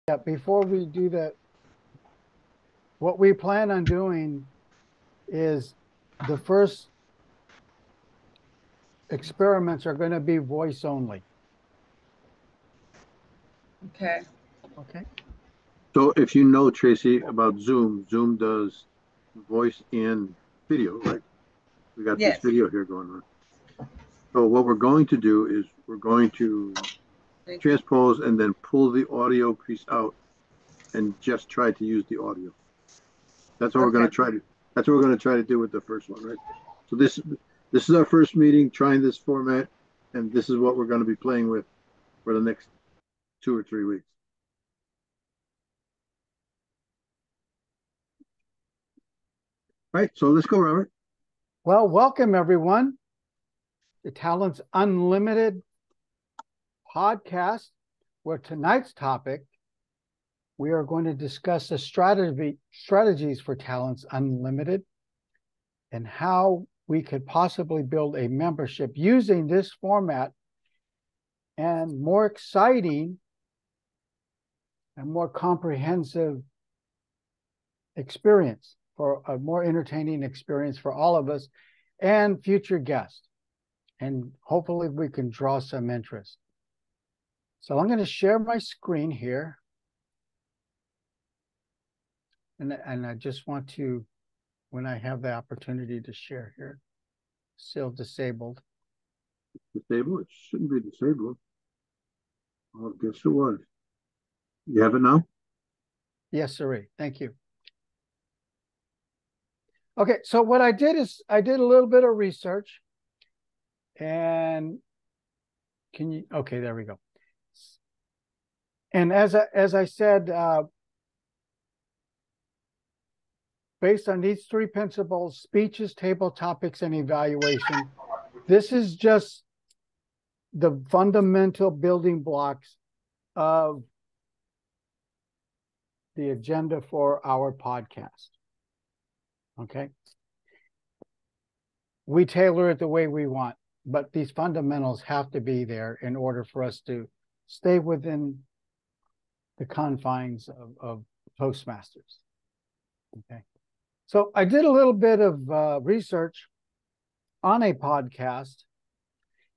Yeah, before we do that, what we plan on doing is the first experiments are going to be voice only. Okay. Okay. So if you know, Tracy, about Zoom, Zoom does voice and video, right? We got this Yes. video here going on. So what we're going to do is we're going to transpose and then pull the audio piece out and just try to use the audio. That's what we're going to try to. That's what we're going to try to do with the first one, right? So this is our first meeting trying this format, and this is what we're going to be playing with for the next 2 or 3 weeks. All right, so let's go, Robert. Well, welcome everyone to Talents Unlimited podcast, where tonight's topic, we are going to discuss the strategies for Talents Unlimited and how we could possibly build a membership using this format and more exciting and more comprehensive experience for a more entertaining experience for all of us and future guests. And hopefully we can draw some interest. So I'm going to share my screen here. And I just want to, when I have the opportunity to share here, still disabled. Disabled? It shouldn't be disabled. Oh, guess it was. You have it now? Yes, sir. Thank you. Okay, so what I did is I did a little bit of research. And can you, okay, there we go. And as I said, based on these three principles, speeches, table topics, and evaluation, this is just the fundamental building blocks of the agenda for our podcast. Okay. We tailor it the way we want, but these fundamentals have to be there in order for us to stay within the confines of Toastmasters. Okay. So I did a little bit of research on a podcast,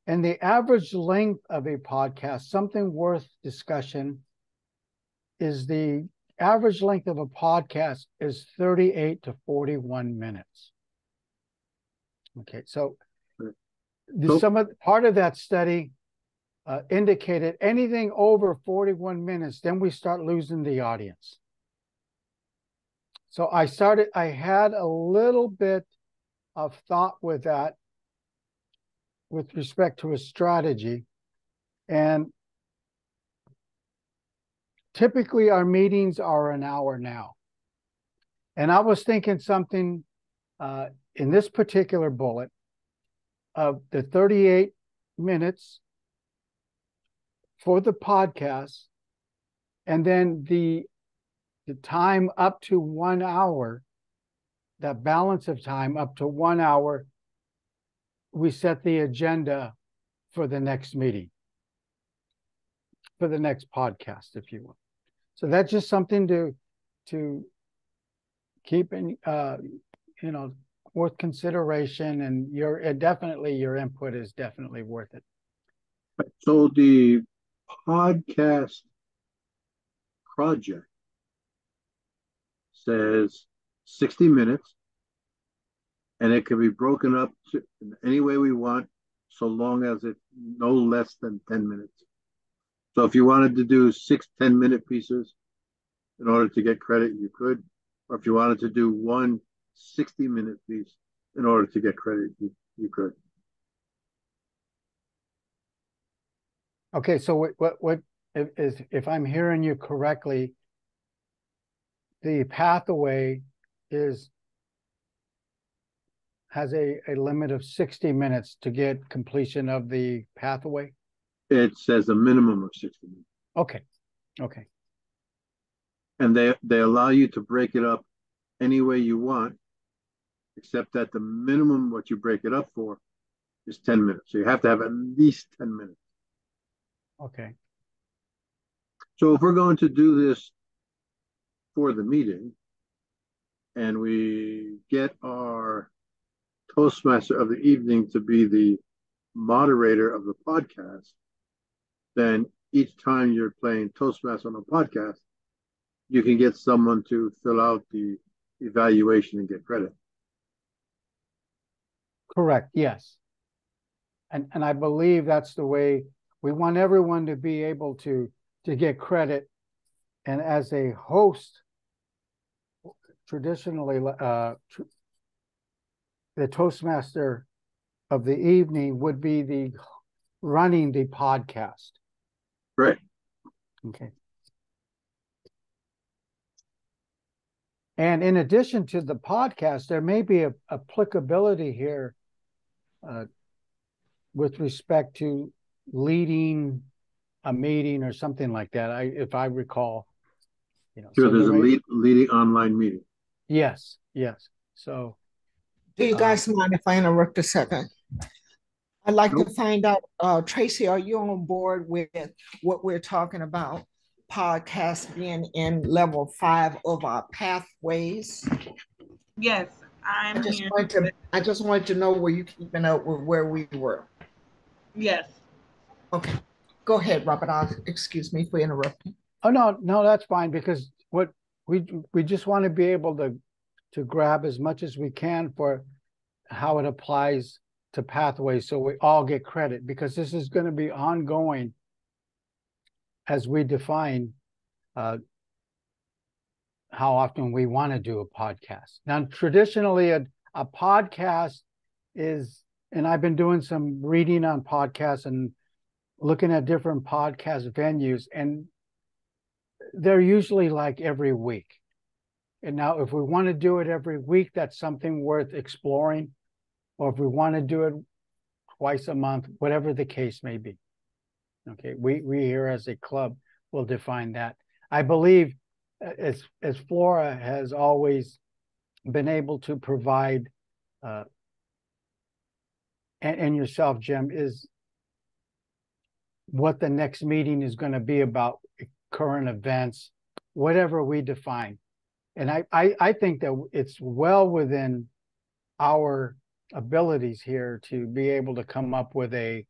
and the average length of a podcast, something worth discussion, is the average length of a podcast is 38 to 41 minutes. Okay, so part of that study indicated anything over 41 minutes, then we start losing the audience. So I had a little bit of thought with that with respect to a strategy. And typically our meetings are an hour now. And I was thinking something in this particular bullet of the 38 minutes for the podcast, and then the time up to 1 hour, that balance of time up to 1 hour, we set the agenda for the next meeting, for the next podcast, if you will. So that's just something to keep in, worth consideration, and your input is definitely worth it. So the podcast project says 60 minutes, and it can be broken up in any way we want, so long as it's no less than 10 minutes. So if you wanted to do 6 10-minute pieces in order to get credit, you could. Or if you wanted to do one 60-minute piece in order to get credit, you could. Okay, so what if I'm hearing you correctly, the pathway has a limit of 60 minutes to get completion of the pathway? It says a minimum of 60 minutes. Okay. And they allow you to break it up any way you want, except that the minimum what you break it up for is 10 minutes. So you have to have at least 10 minutes. Okay. So if we're going to do this for the meeting and we get our Toastmaster of the evening to be the moderator of the podcast, then each time you're playing Toastmaster on a podcast, you can get someone to fill out the evaluation and get credit. Correct, yes. And I believe that's the way we want everyone to be able to get credit. And as a host, traditionally, the Toastmaster of the evening would be the running the podcast. Right. Okay. And in addition to the podcast, there may be a applicability here with respect to leading a meeting or something like that. If I recall, Sure, so there's a leading online meeting. Yes, yes. So, do you guys mind if I interrupt a second? I'd like to find out, Tracy, are you on board with what we're talking about? Podcast being in level 5 of our pathways. Yes, I just wanted to know, were you keeping up with where we were? Yes. Okay, go ahead, Robert. Excuse me for interrupting. Oh no, that's fine, because what we just want to be able to grab as much as we can for how it applies to pathways, so we all get credit, because this is going to be ongoing as we define how often we want to do a podcast. Now, traditionally, a podcast is, and I've been doing some reading on podcasts and looking at different podcast venues, and they're usually like every week. And now, if we want to do it every week, that's something worth exploring. Or if we want to do it twice a month, whatever the case may be. Okay, we here as a club will define that. I believe as Flora has always been able to provide, and yourself, Jim, is what the next meeting is going to be about, current events, whatever we define. And I think that it's well within our abilities here to be able to come up with an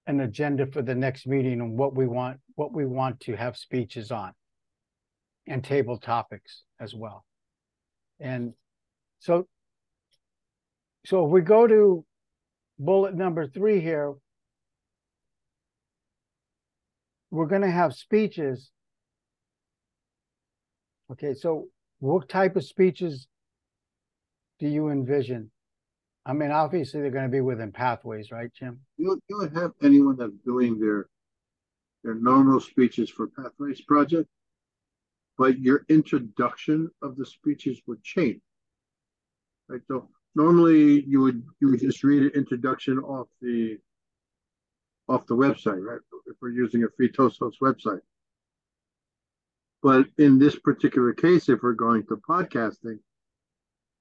agenda for the next meeting and what we want to have speeches on, and table topics as well. And so if we go to bullet number 3 here, we're going to have speeches. Okay, so what type of speeches do you envision? I mean, obviously they're going to be within pathways, right, Jim? You would have anyone that's doing their normal speeches for Pathways Project, but your introduction of the speeches would change. Right? So normally you would just read an introduction off the website, right? If we're using a free Toast Host website. But in this particular case, if we're going to podcasting,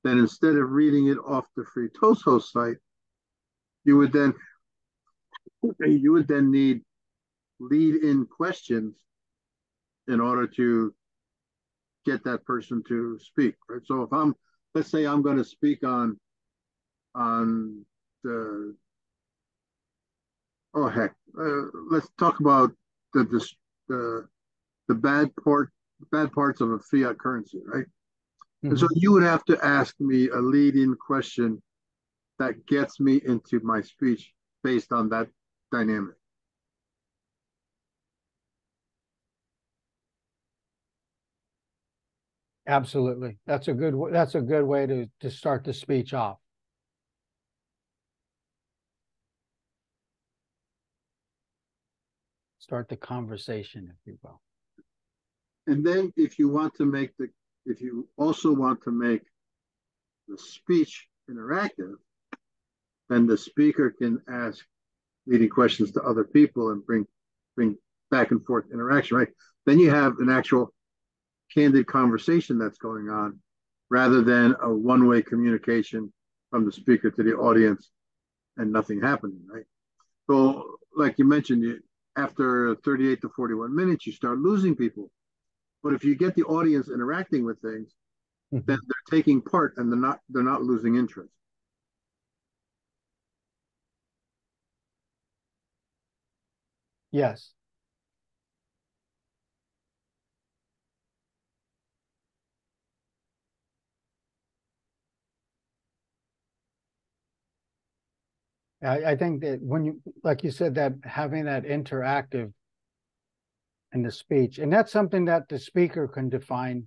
then instead of reading it off the free Toast Host site, you would then need lead-in questions in order to get that person to speak, right? So if let's say I'm going to speak on the, let's talk about the bad parts of a fiat currency, right? Mm-hmm. And so you would have to ask me a lead-in question that gets me into my speech based on that dynamic. Absolutely. That's a good way to start the speech off. Start the conversation, if you will. And then if you also want to make the speech interactive, then the speaker can ask leading questions to other people and bring back and forth interaction, right? Then you have an actual candid conversation that's going on, rather than a one-way communication from the speaker to the audience and nothing happening, right? So like you mentioned, after 38 to 41 minutes, you start losing people. But if you get the audience interacting with things, then they're taking part and they're not losing interest. Yes. I think that when you, like you said, that having that interactive in the speech, and that's something that the speaker can define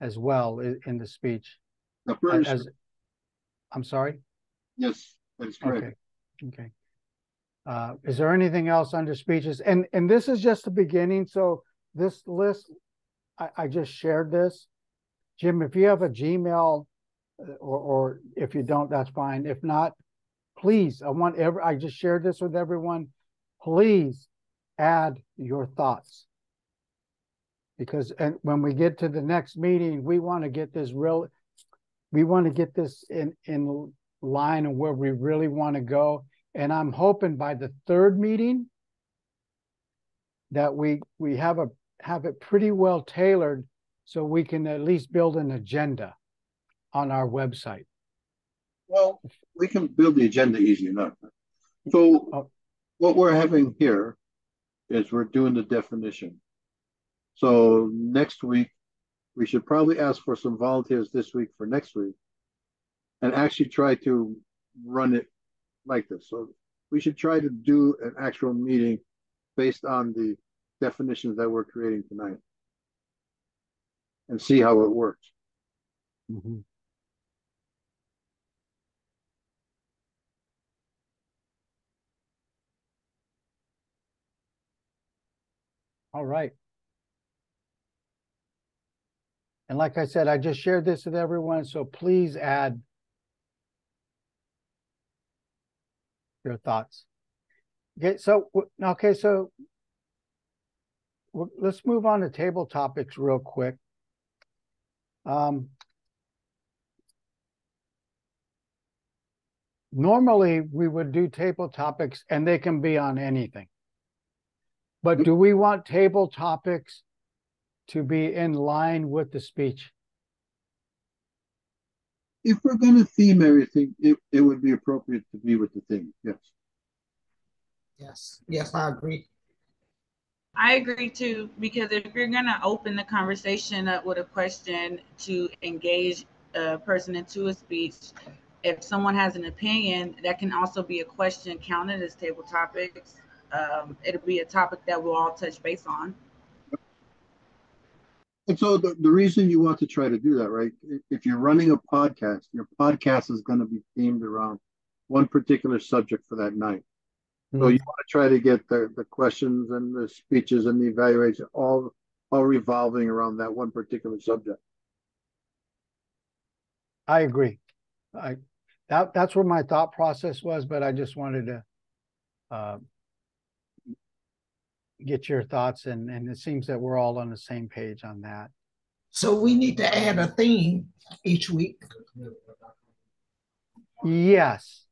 as well in the speech. As I'm sorry? Yes, that's correct. Okay. Is there anything else under speeches? And this is just the beginning. So this list, I just shared this. Jim, if you have a Gmail or if you don't, that's fine. If not, please, I just shared this with everyone. Please add your thoughts. Because when we get to the next meeting, we want to get this in line of where we really want to go. And I'm hoping by the third meeting that we have it pretty well tailored so we can at least build an agenda on our website. Well, we can build the agenda easy enough. So what we're having here is we're doing the definition. So next week, we should probably ask for some volunteers this week for next week and actually try to run it like this. So we should try to do an actual meeting based on the definitions that we're creating tonight and see how it works. Mm-hmm. All right. And like I said, I just shared this with everyone, so please add your thoughts. So let's move on to table topics real quick. Normally, we would do table topics, and they can be on anything. But do we want table topics to be in line with the speech? If we're going to theme everything, it would be appropriate to be with the theme. Yes, I agree. I agree too, because if you're going to open the conversation up with a question to engage a person into a speech, if someone has an opinion, that can also be a question counted as table topics. It'll be a topic that we'll all touch base on. And so the reason you want to try to do that, right? If you're running a podcast, your podcast is going to be themed around one particular subject for that night. Mm-hmm. So you want to try to get the questions and the speeches and the evaluation all revolving around that one particular subject. I agree. That's where my thought process was, but I just wanted to get your thoughts, and it seems that we're all on the same page on that. So we need to add a theme each week. Yes.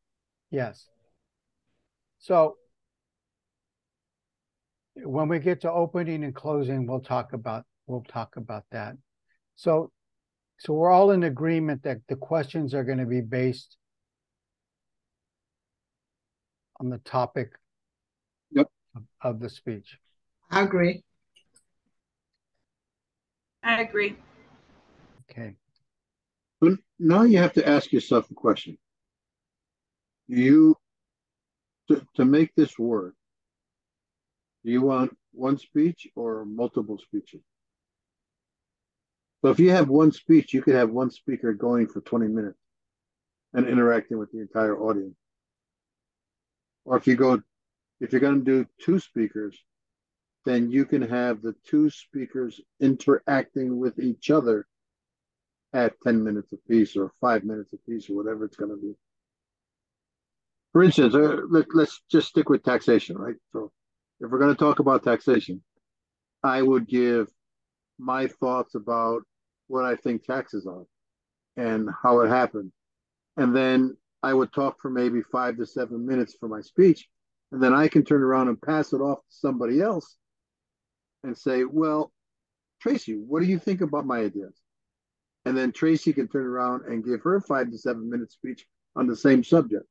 So when we get to opening and closing, we'll talk about that. So we're all in agreement that the questions are going to be based on the topic of the speech. I agree. Okay. But now you have to ask yourself a question. To make this work, do you want one speech or multiple speeches? So if you have one speech, you could have one speaker going for 20 minutes and interacting with the entire audience. Or if you're going to do two speakers, then you can have the two speakers interacting with each other at 10 minutes apiece or 5 minutes apiece or whatever it's going to be. For instance, let's just stick with taxation, right? So if we're going to talk about taxation, I would give my thoughts about what I think taxes are and how it happened. And then I would talk for maybe 5 to 7 minutes for my speech And then I can turn around and pass it off to somebody else and say, well, Tracy, what do you think about my ideas? And then Tracy can turn around and give her 5 to 7 minute speech on the same subject.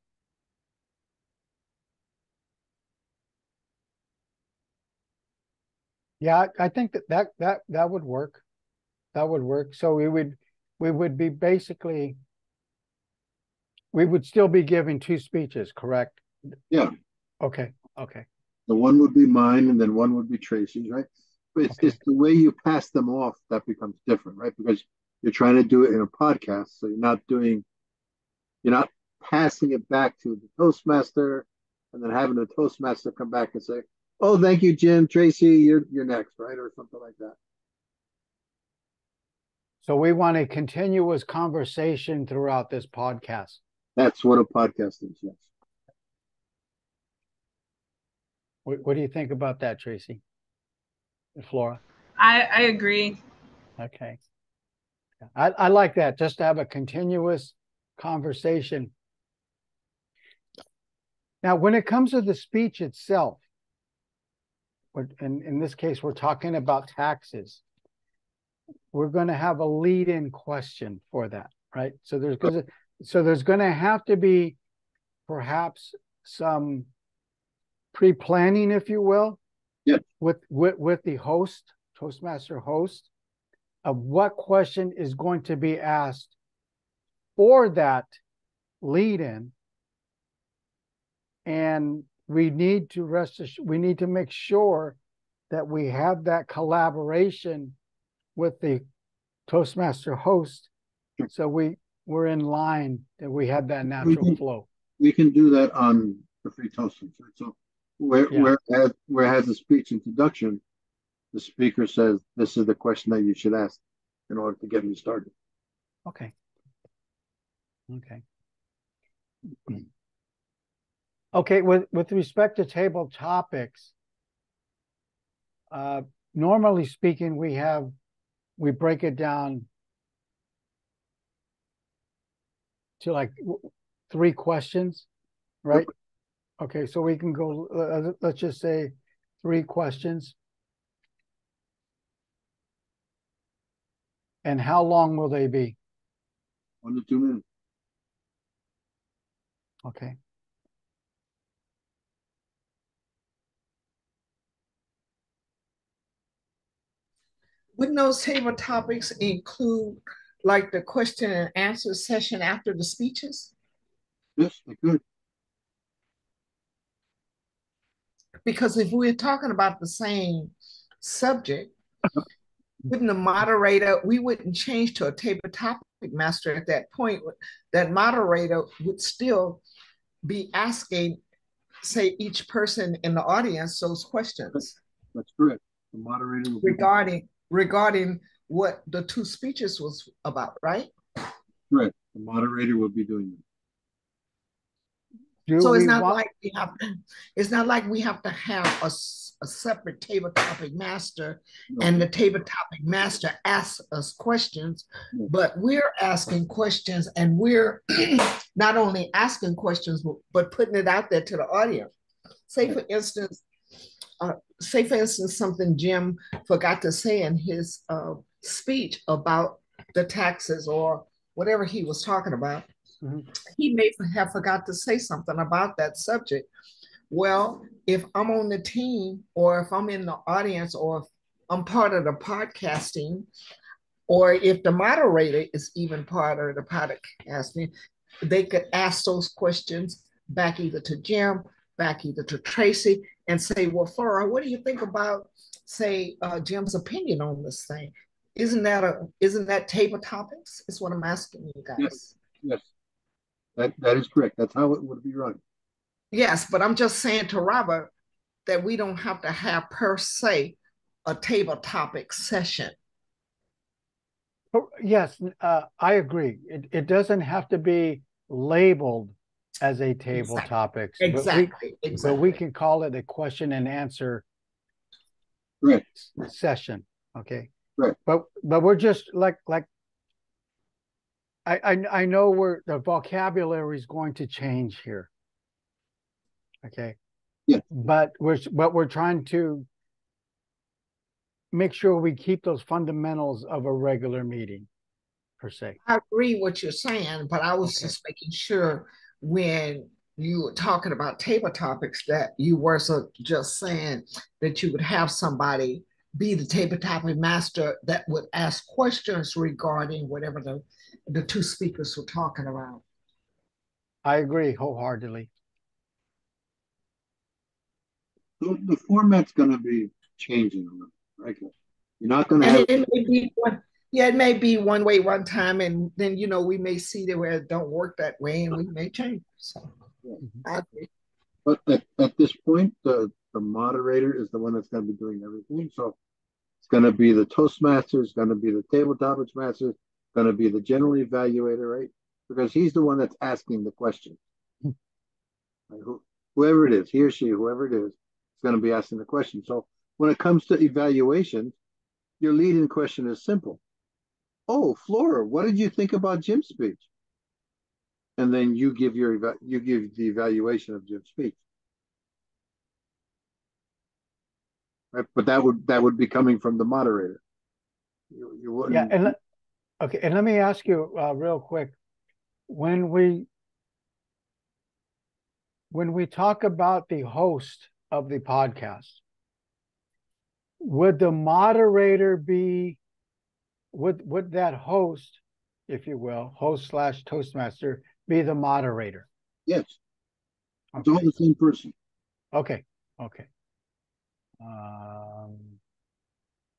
Yeah, I think that would work. That would work. So we would be basically, we would still be giving two speeches, correct? Yeah. Okay. Okay. The one would be mine and then one would be Tracy's, right? But it's Okay. the way you pass them off that becomes different, right? Because you're trying to do it in a podcast. So you're not passing it back to the Toastmaster and then having the Toastmaster come back and say, oh, thank you, Jim, Tracy, you're next, right? Or something like that. So we want a continuous conversation throughout this podcast. That's what a podcast is, yes. What do you think about that, Tracy? Flora? I agree. Okay. I like that, just to have a continuous conversation. Now, when it comes to the speech itself, in this case, we're talking about taxes. We're going to have a lead-in question for that, right? So there's going to have to be perhaps some pre-planning, if you will, yeah, with the host, Toastmaster host, of what question is going to be asked for that lead-in, and we need to make sure that we have that collaboration with the Toastmaster host, so we're in line, that we have that natural flow. We can do that on the free toasters, right? So where has the speech introduction, the speaker says, this is the question that you should ask in order to get me started. Okay. Okay. Okay, with respect to table topics, normally speaking, we break it down to like 3 questions, right? Yep. Okay, so we can go, let's just say 3 questions. And how long will they be? 1 to 2 minutes. Okay. Wouldn't those table topics include like the question and answer session after the speeches? Yes, they could. Because if we're talking about the same subject, wouldn't the moderator, we wouldn't change to a table topic master at that point. That moderator would still be asking, say, each person in the audience those questions. That's correct. The moderator will regarding what the 2 speeches was about, right? Right. The moderator will be doing it. So it's not like we have to have a separate table topic master, and the table topic master asks us questions, but we're asking questions, and we're not only asking questions, but putting it out there to the audience. Say for instance, something Jim forgot to say in his speech about the taxes or whatever he was talking about. Mm-hmm. He may have forgot to say something about that subject. Well, if I'm on the team, or if I'm in the audience, or if I'm part of the podcasting, or if the moderator is even part of the podcasting, they could ask those questions back either to Jim, back either to Tracy, and say, well, Flora, what do you think about, say, Jim's opinion on this thing? Isn't that table topics? Is what I'm asking you guys. Yes. That is correct. That's how it would be run. Yes, but I'm just saying to Robert that we don't have to have per se a table topic session. Yes, I agree. It doesn't have to be labeled as a table topics. Exactly. But we can call it a question and answer session. Okay. Right. But we're just like I know the vocabulary is going to change here. Okay. Yeah. but we're trying to make sure we keep those fundamentals of a regular meeting, per se. I agree what you're saying, but I was Okay. just making sure when you were talking about table topics that you were just saying that you would have somebody be the table topic master that would ask questions regarding whatever the two speakers were talking about. I agree wholeheartedly. The format's going to be changing a little, right? You're not going to And have. it may be one, yeah, it may be one way one time, and then we may see that where it don't work that way, and we may change. So I agree. But at this point, the moderator is the one that's going to be doing everything. So it's going to be the Toastmaster, it's going to be the table topics master, it's going to be the general evaluator, right? Because he's the one that's asking the question. Right? Whoever it is, he or she, whoever it is going to be asking the question. So when it comes to evaluation, your lead-in question is simple. Oh, Flora, what did you think about Jim's speech? And then you give the evaluation of Jim's speech. Right? But that would be coming from the moderator. You wouldn't. Yeah, and okay, and let me ask you real quick, when we talk about the host of the podcast, would the moderator be would that host, if you will, host / Toastmaster, be the moderator? Yes, it's Okay. all the same person. Okay.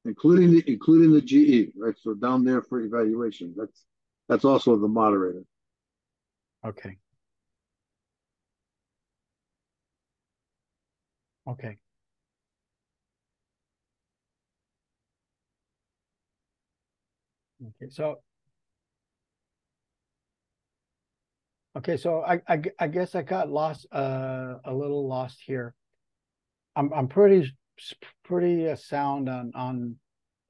Including the GE, right? So down there for evaluation, that's also the moderator. Okay. Okay. Okay. So I guess I got lost a little lost here. I'm pretty sound on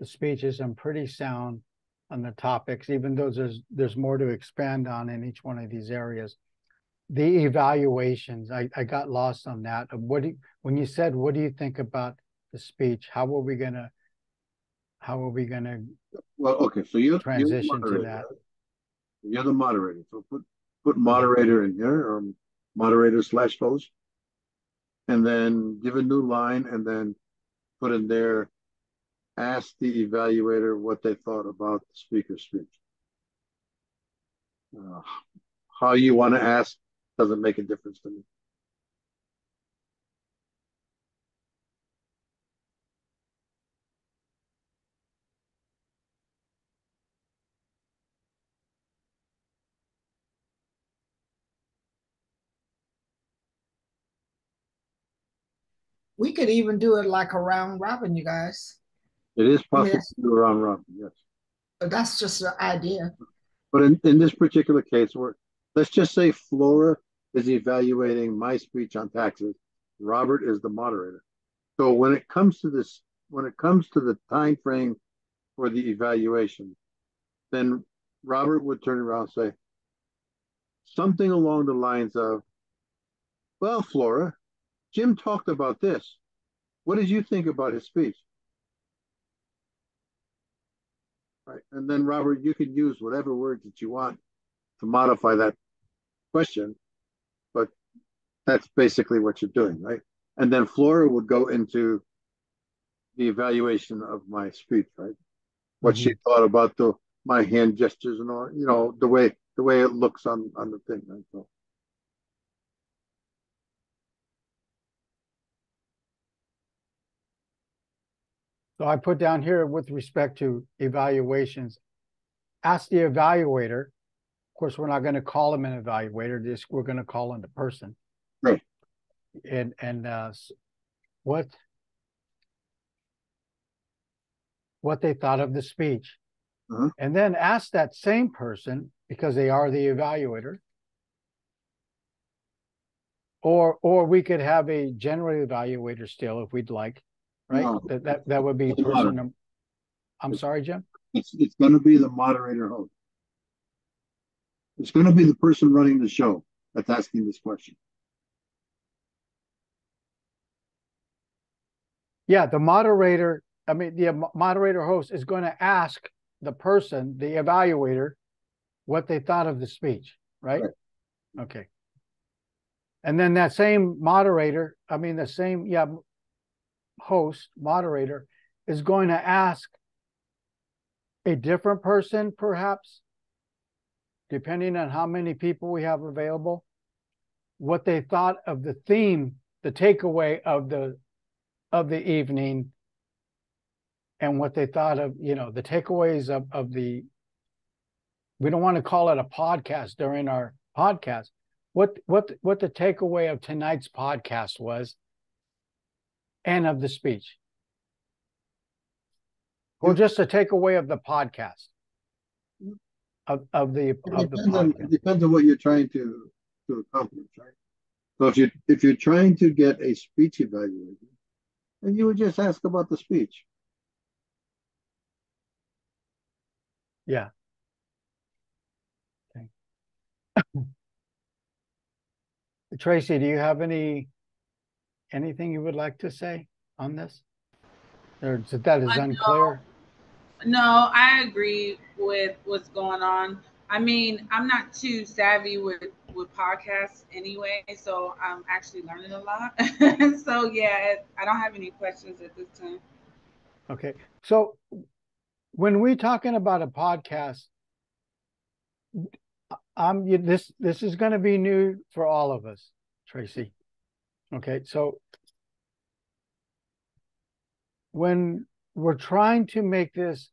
the speeches. I'm pretty sound on the topics, even though there's more to expand on in each one of these areas. The evaluations, I got lost on that. When you said, what do you think about the speech? How are we gonna Well, okay, so you're the transition to moderator, that? right? You're the moderator. So put moderator in here, or moderator / host, and then give a new line, and then put in there, ask the evaluator what they thought about the speaker's speech. Uh, how you want to ask doesn't make a difference to me. We could even do it like a round robin, you guys. It is I mean, possible to do around robin, yes. that's just an idea. But in this particular case, let's just say Flora is evaluating my speech on taxes. Robert is the moderator. So when it comes to the time frame for the evaluation, then Robert would turn around and say something along the lines of, well, Flora, Jim talked about this. What did you think about his speech? Right. And then Robert, you can use whatever words that you want to modify that question, but that's basically what you're doing, right? And then Flora would go into the evaluation of my speech, right? What she thought about my hand gestures and all, the way it looks on the thing, right? So I put down here with respect to evaluations, ask the evaluator. Of course, we're not going to call him an evaluator. We're going to call him the person. Right. And what they thought of the speech. And then ask that same person, because they are the evaluator, or we could have a general evaluator still if we'd like, right? No. That would be person. I'm sorry, Jim. It's going to be the moderator host. It's going to be the person running the show that's asking this question. Yeah, the moderator, I mean, the moderator host is going to ask the person, the evaluator, what they thought of the speech, right? Right. Okay. And then that same moderator, I mean, the same, host, moderator, is going to ask a different person, perhaps, depending on how many people we have available, what they thought of the theme, the takeaway of the evening, and what they thought of, the takeaways of the, we don't want to call it a podcast during our podcast. What the takeaway of tonight's podcast was, and of the speech, or just a takeaway of the podcast, of the podcast. It depends on what you're trying to accomplish, right? So if you're trying to get a speech evaluation, then you would just ask about the speech. Yeah. Okay. Tracy, do you have anything you would like to say on this? Or that is unclear? No, I agree with what's going on. I mean, I'm not too savvy with podcasts anyway, so I'm actually learning a lot. So yeah, I don't have any questions at this time. Okay. So when we're talking about a podcast, this is going to be new for all of us, Tracy. Okay. So when we're trying to make this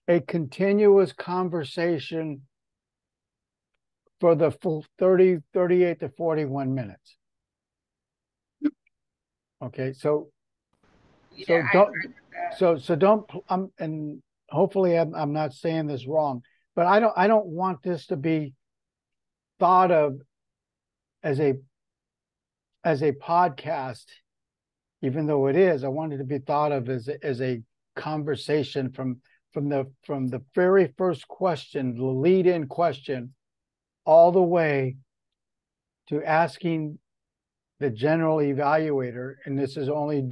a continuous conversation for the full 38 to 41 minutes. Okay. So Yeah, don't, and hopefully I'm not saying this wrong, but I don't want this to be thought of as a podcast, even though it is. I want it to be thought of as a conversation from the very first question, the lead-in question, all the way to asking the general evaluator, and this is only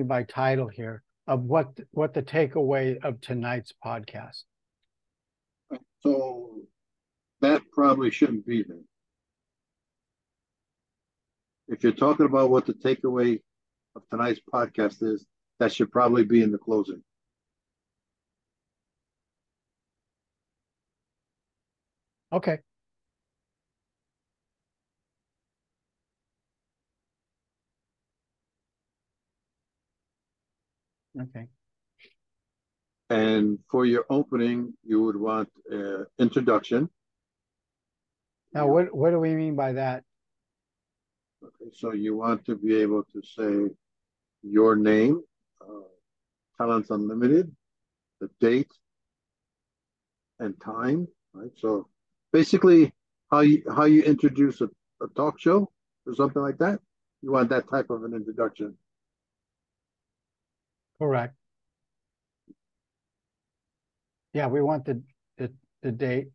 by title here, of what the takeaway of tonight's podcast. So that probably shouldn't be there. If you're talking about what the takeaway of tonight's podcast is, that should probably be in the closing. Okay. Okay. And for your opening, you would want introduction. Now, what do we mean by that? Okay, so you want to be able to say your name, Talents Unlimited, the date and time, right? So basically, how you introduce a talk show or something like that. You want that type of an introduction. Correct. Yeah, we want the date.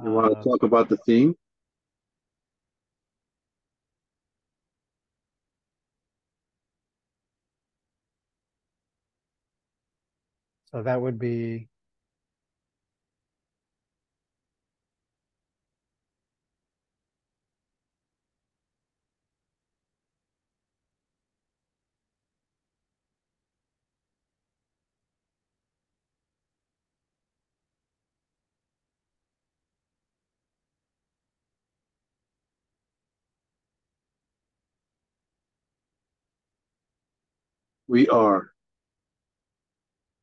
You want to talk about the theme. So that would be We are.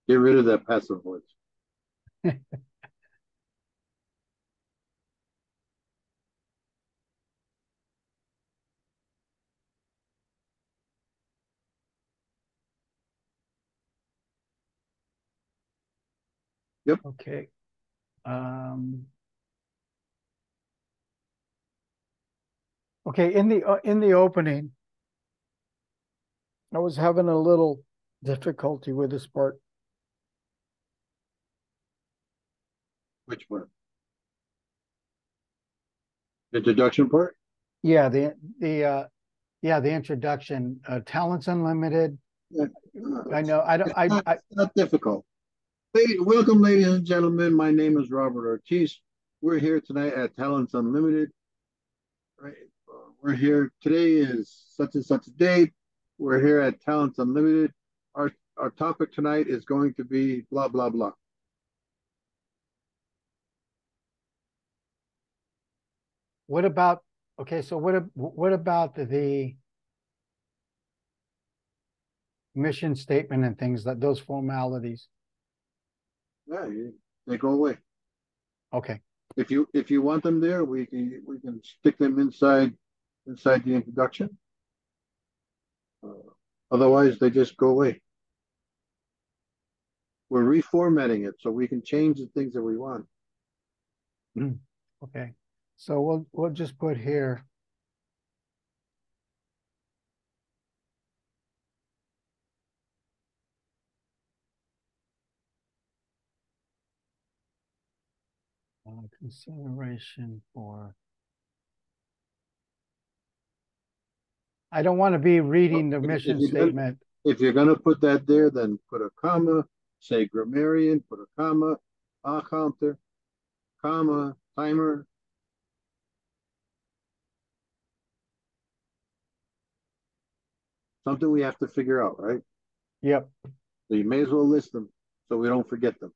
Get rid of that passive voice. Yep. okay. Okay, in the opening, I was having a little difficulty with this part. Which one? The introduction part? Yeah, the introduction, Talents Unlimited. Yeah. I know, I don't, It's not difficult. Welcome, ladies and gentlemen. My name is Robert Ortiz. We're here tonight at Talents Unlimited. Right. We're here. Today is such and such a date. We're here at Talents Unlimited. Our topic tonight is going to be blah blah blah. what about, okay, so what about the mission statement and things, that those formalities? Yeah, they go away. Okay, If you want them there, we can stick them inside the introduction. Otherwise, they just go away. We're reformatting it so we can change the things that we want. okay. So we'll just put here. Consideration for. I don't want to be reading the mission statement. If you're going to put that there, then put a comma, say grammarian, put a comma, counter, comma, timer. Something we have to figure out, right? Yep. So you may as well list them so we don't forget them.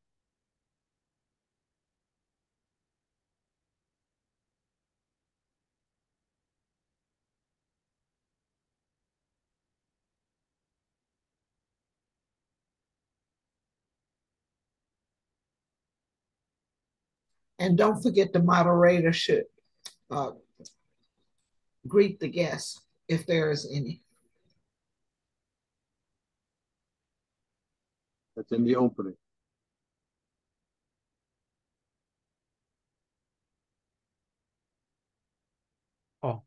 And don't forget the moderator should uh, greet the guests if there is any. That's in the opening. Oh.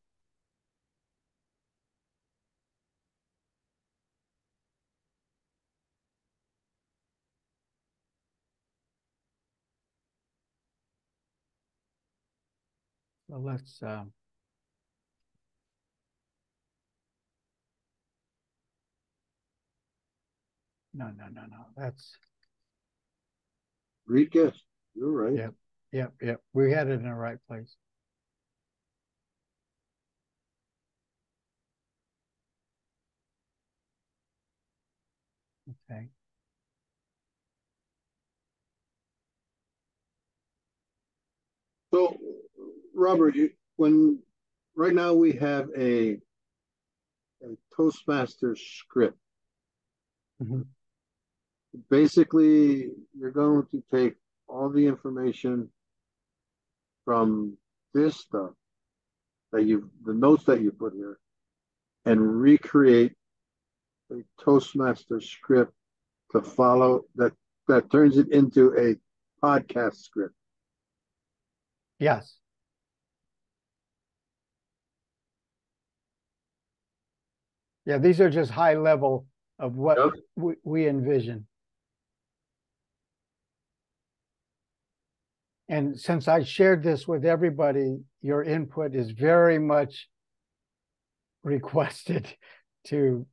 So let's no. That's Greet guests. You're right. Yep. We had it in the right place. Okay. So, Robert, when right now we have a Toastmaster script. Mm-hmm. Basically, you're going to take all the information from this stuff the notes that you put here, and recreate a Toastmaster script to follow that turns it into a podcast script. Yes. Yeah, these are just high level of what we envision. And since I shared this with everybody, your input is very much requested to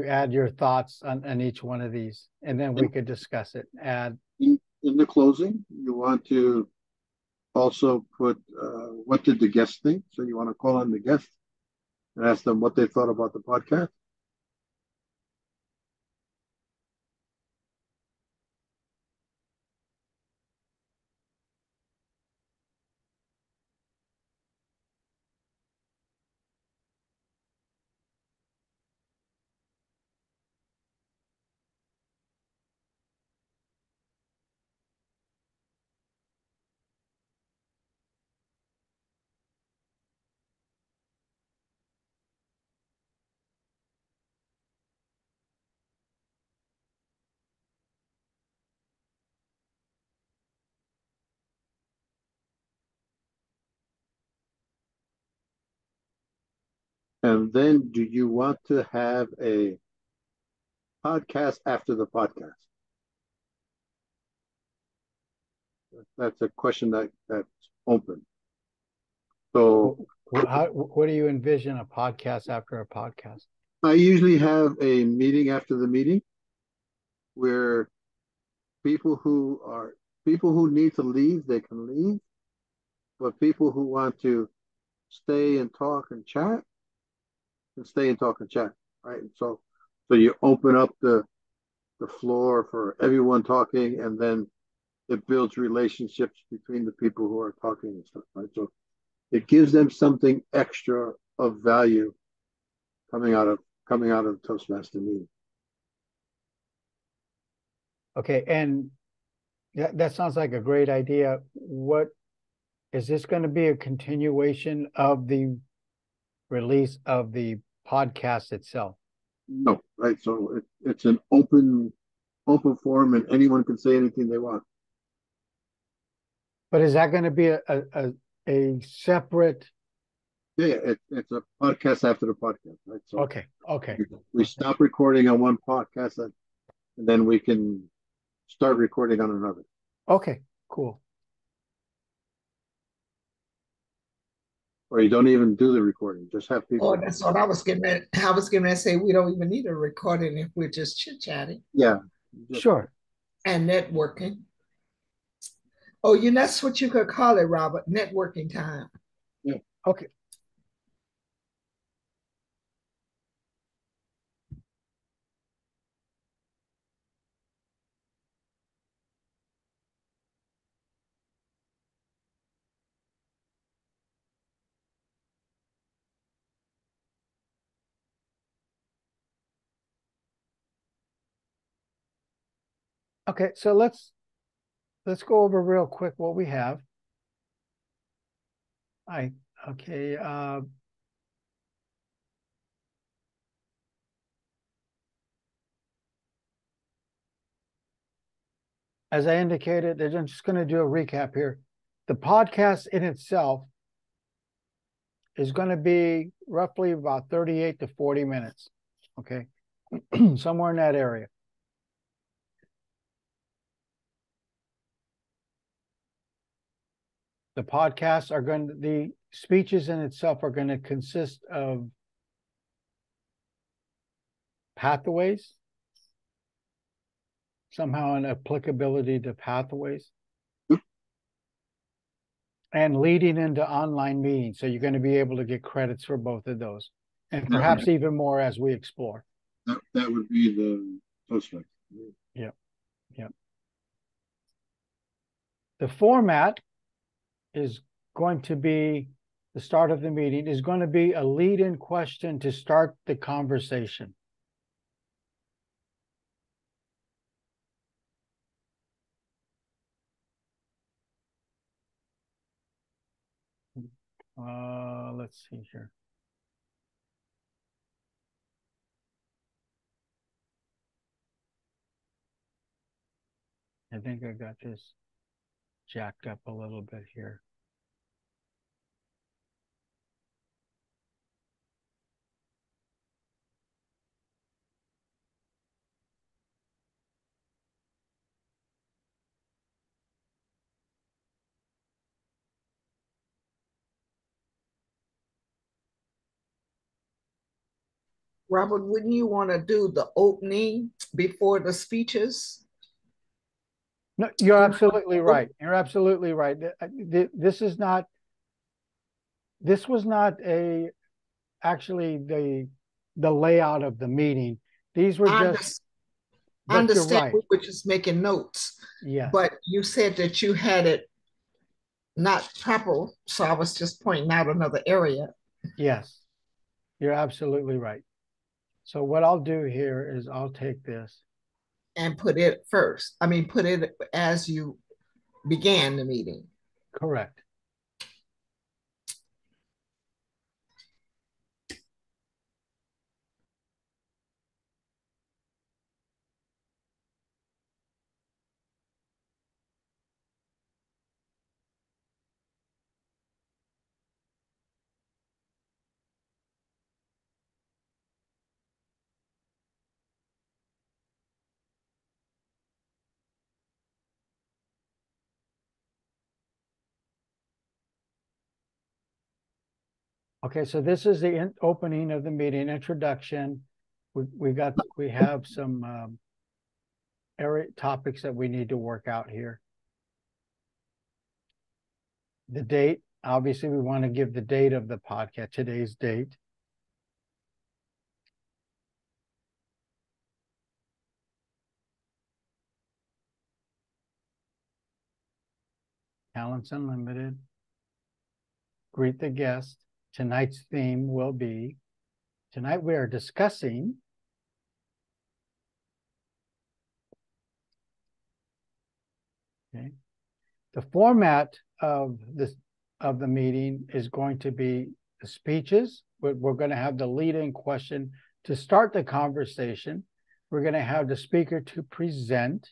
add your thoughts on each one of these, and then we could discuss it. Add in the closing, you want to also put what did the guest think? So you want to call on the guest and ask them what they thought about the podcast. And then do you want to have a podcast after the podcast? That's a question that's open. So What do you envision a podcast after a podcast? I usually have a meeting after the meeting where people who are people who need to leave, they can leave, but people who want to stay and talk and chat can stay and talk and chat, right? So you open up the floor for everyone talking, and then it builds relationships between the people who are talking and stuff, right? So it gives them something extra of value coming out of Toastmaster meeting. Okay, and that sounds like a great idea. What is this going to be a continuation of the release of the podcast itself? No, right? So it's an open forum, and anyone can say anything they want. But is that going to be a separate? Yeah, it's a podcast after the podcast, right? So Okay, we stop recording on one podcast, and then we can start recording on another. okay, cool. Or you don't even do the recording; just have people. Oh, that's what I was getting at. I was getting ready to say we don't even need a recording if we're just chit-chatting Yeah, Sure. and networking. Oh, that's what you could call it, Robert, networking time. Yeah. Okay. Okay, so let's go over real quick what we have. I okay. As I indicated, I'm just going to do a recap here. The podcast in itself is going to be roughly about 38 to 40 minutes. Okay, somewhere in that area. The speeches in itself are going to consist of pathways, somehow an applicability to pathways, and leading into online meetings. So you're going to be able to get credits for both of those, and perhaps even more as we explore. That would be the Toastmaster. Yep. Yep. The format is going to be the start of the meeting is going to be a lead-in question to start the conversation. Let's see here. I think I got this jacked up a little bit here. Robert, wouldn't you want to do the opening before the speeches? No, you're absolutely right. You're absolutely right. This was not actually the layout of the meeting. These were just. I understand right. we were just making notes. Yes. But you said that you had it not proper, so I was just pointing out another area. Yes, you're absolutely right. So what I'll do here is I'll take this and put it first. I mean, put it as you began the meeting. Correct. Okay, so this is the opening of the meeting, introduction. We have some area topics that we need to work out here. The date, obviously, we want to give the date of the podcast, today's date. Talents Unlimited. Greet the guest. Tonight's theme will be, tonight we are discussing the format of the meeting is going to be the speeches. We're going to have the lead-in question to start the conversation. We're going to have the speaker to present.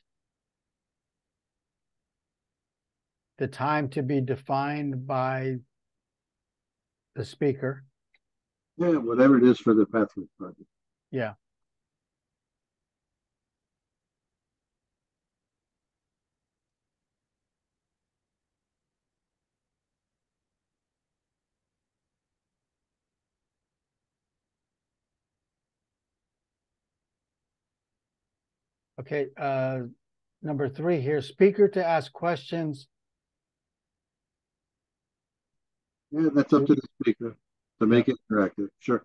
The time to be defined by the speaker. Yeah, whatever it is for the Pathway Project. Yeah. Okay, number 3 here, speaker to ask questions. Yeah, that's up to the speaker to make it interactive. Sure.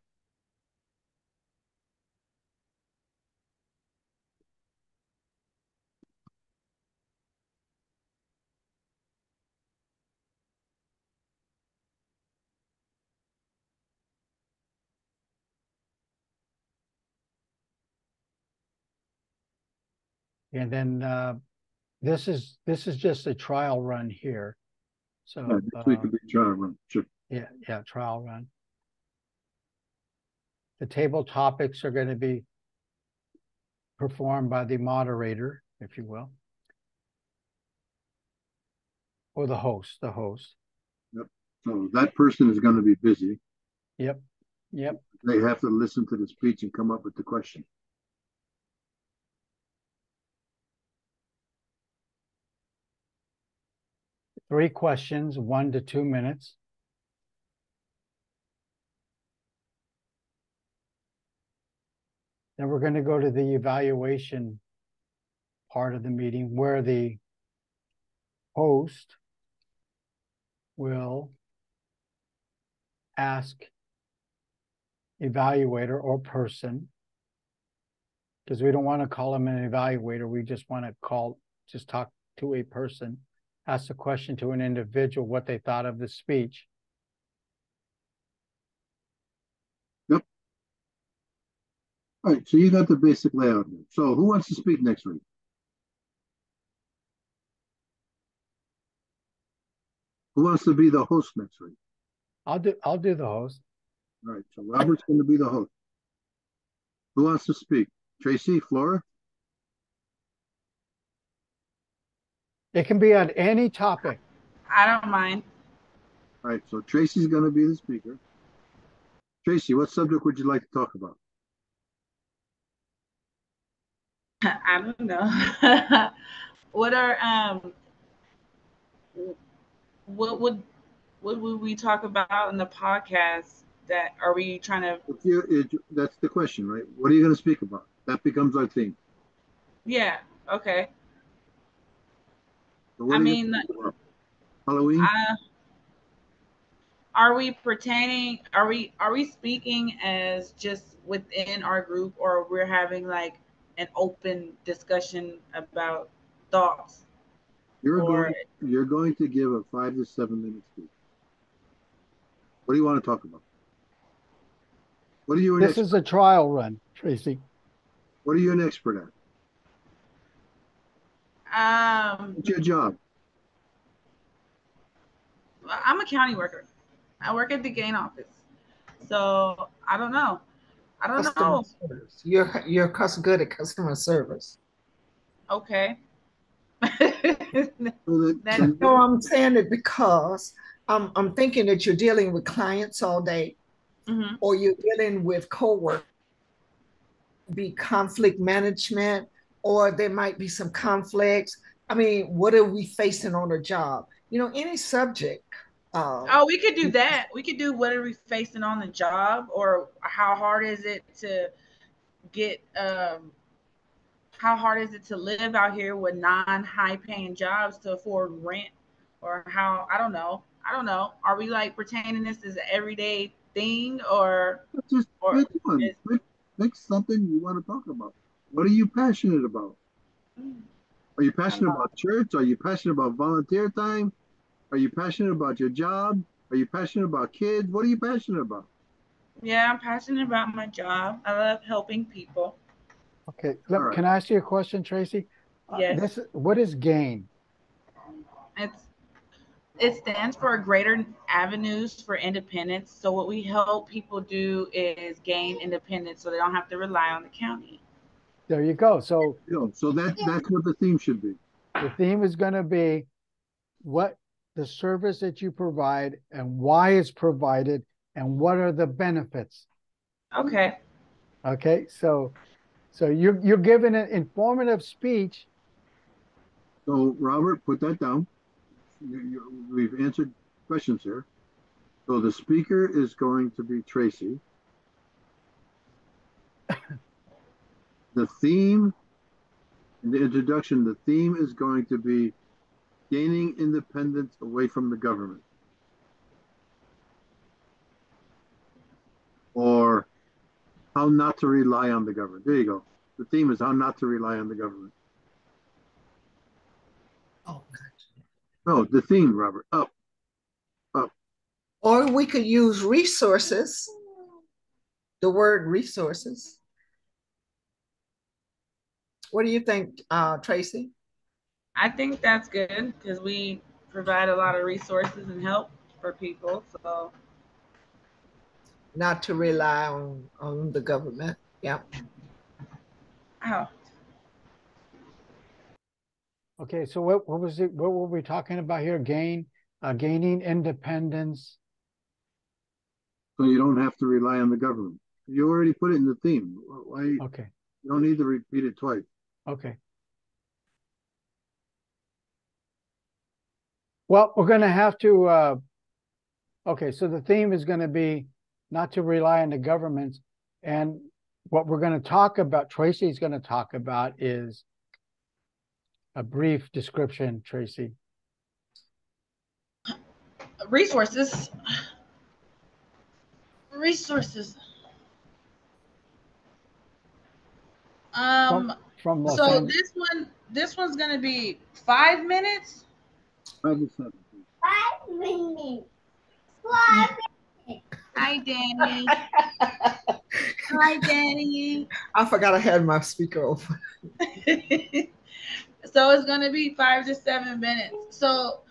And then this is just a trial run here. So Next week could be trial run. Sure. Yeah, trial run. The table topics are going to be performed by the moderator, if you will. Or the host. Yep. So that person is going to be busy. Yep. They have to listen to the speech and come up with the question. Three questions, 1 to 2 minutes. Then we're going to go to the evaluation part of the meeting where the host will ask evaluator or person, because we don't want to call them an evaluator. We just want to talk to a person, ask a question to an individual, what they thought of the speech. Yep. All right, so you got the basic layout here. So who wants to speak next week? Who wants to be the host next week? I'll do the host. All right, so Robert's going to be the host. Who wants to speak? Tracy, Flora? It can be on any topic. I don't mind. All right, so Tracy's going to be the speaker. Tracy, what subject would you like to talk about? I don't know. What would we talk about in the podcast? That are we trying to? That's the question, right? What are you going to speak about? That becomes our theme. Yeah. Okay. So I mean, Halloween. Are we pertaining? Are we speaking as just within our group, or we're having like an open discussion about thoughts? You're going to give a 5 to 7 minute speech. What do you want to talk about? What are you? This is a trial run, Tracy. What are you an expert at? What's your job? I'm a county worker. I work at the gain office. So I don't know. Service. You're good at customer service. Okay. No, I'm saying it because I'm thinking that you're dealing with clients all day, or you're dealing with coworkers. Be conflict management, or there might be some conflicts. I mean, what are we facing on a job? Any subject Oh, we could do that. We could do what are we facing on the job, or how hard is it to get how hard is it to live out here with non-high paying jobs to afford rent, or how I don't know. Are we like pertaining this as an everyday thing, Just or pick one. is, Pick something you want to talk about. What are you passionate about? Are you passionate about church? Are you passionate about volunteer time? Are you passionate about your job? Are you passionate about kids? What are you passionate about? yeah, I'm passionate about my job. I love helping people. Okay, All right. can I ask you a question, Tracy? Yes. What is GAIN? It's it stands for Greater Avenues for Independence. So what we help people do is gain independence so they don't have to rely on the county. There you go. So So that's what the theme should be. the theme is going to be what the service that you provide and why it's provided and what are the benefits. Okay. Okay, so you're giving an informative speech. So Robert, put that down. We've answered questions here. So the speaker is going to be Tracy. The theme, in the introduction, the theme is going to be gaining independence away from the government. Or how not to rely on the government. There you go. The theme is how not to rely on the government. Oh, No, the theme, Robert. Up. or we could use resources, the word resources. What do you think, Tracy? I think that's good because we provide a lot of resources and help for people. So Not to rely on the government. Yeah. oh, Okay, so what was it? What were we talking about here? Gaining independence. So you don't have to rely on the government. You already put it in the theme. Why? Okay, You don't need to repeat it twice. okay. Well, we're going to have to. Okay, so the theme is going to be not to rely on the government, and what we're going to talk about, Tracy's going to talk about, is a brief description, Tracy. resources. Resources. Um. From Los So Angeles. this one's gonna be 5 minutes. 5 to 7. 5 minutes. 5 minutes. Hi, Danny. Hi, Danny. I forgot I had my speaker open. So it's gonna be 5 to 7 minutes. So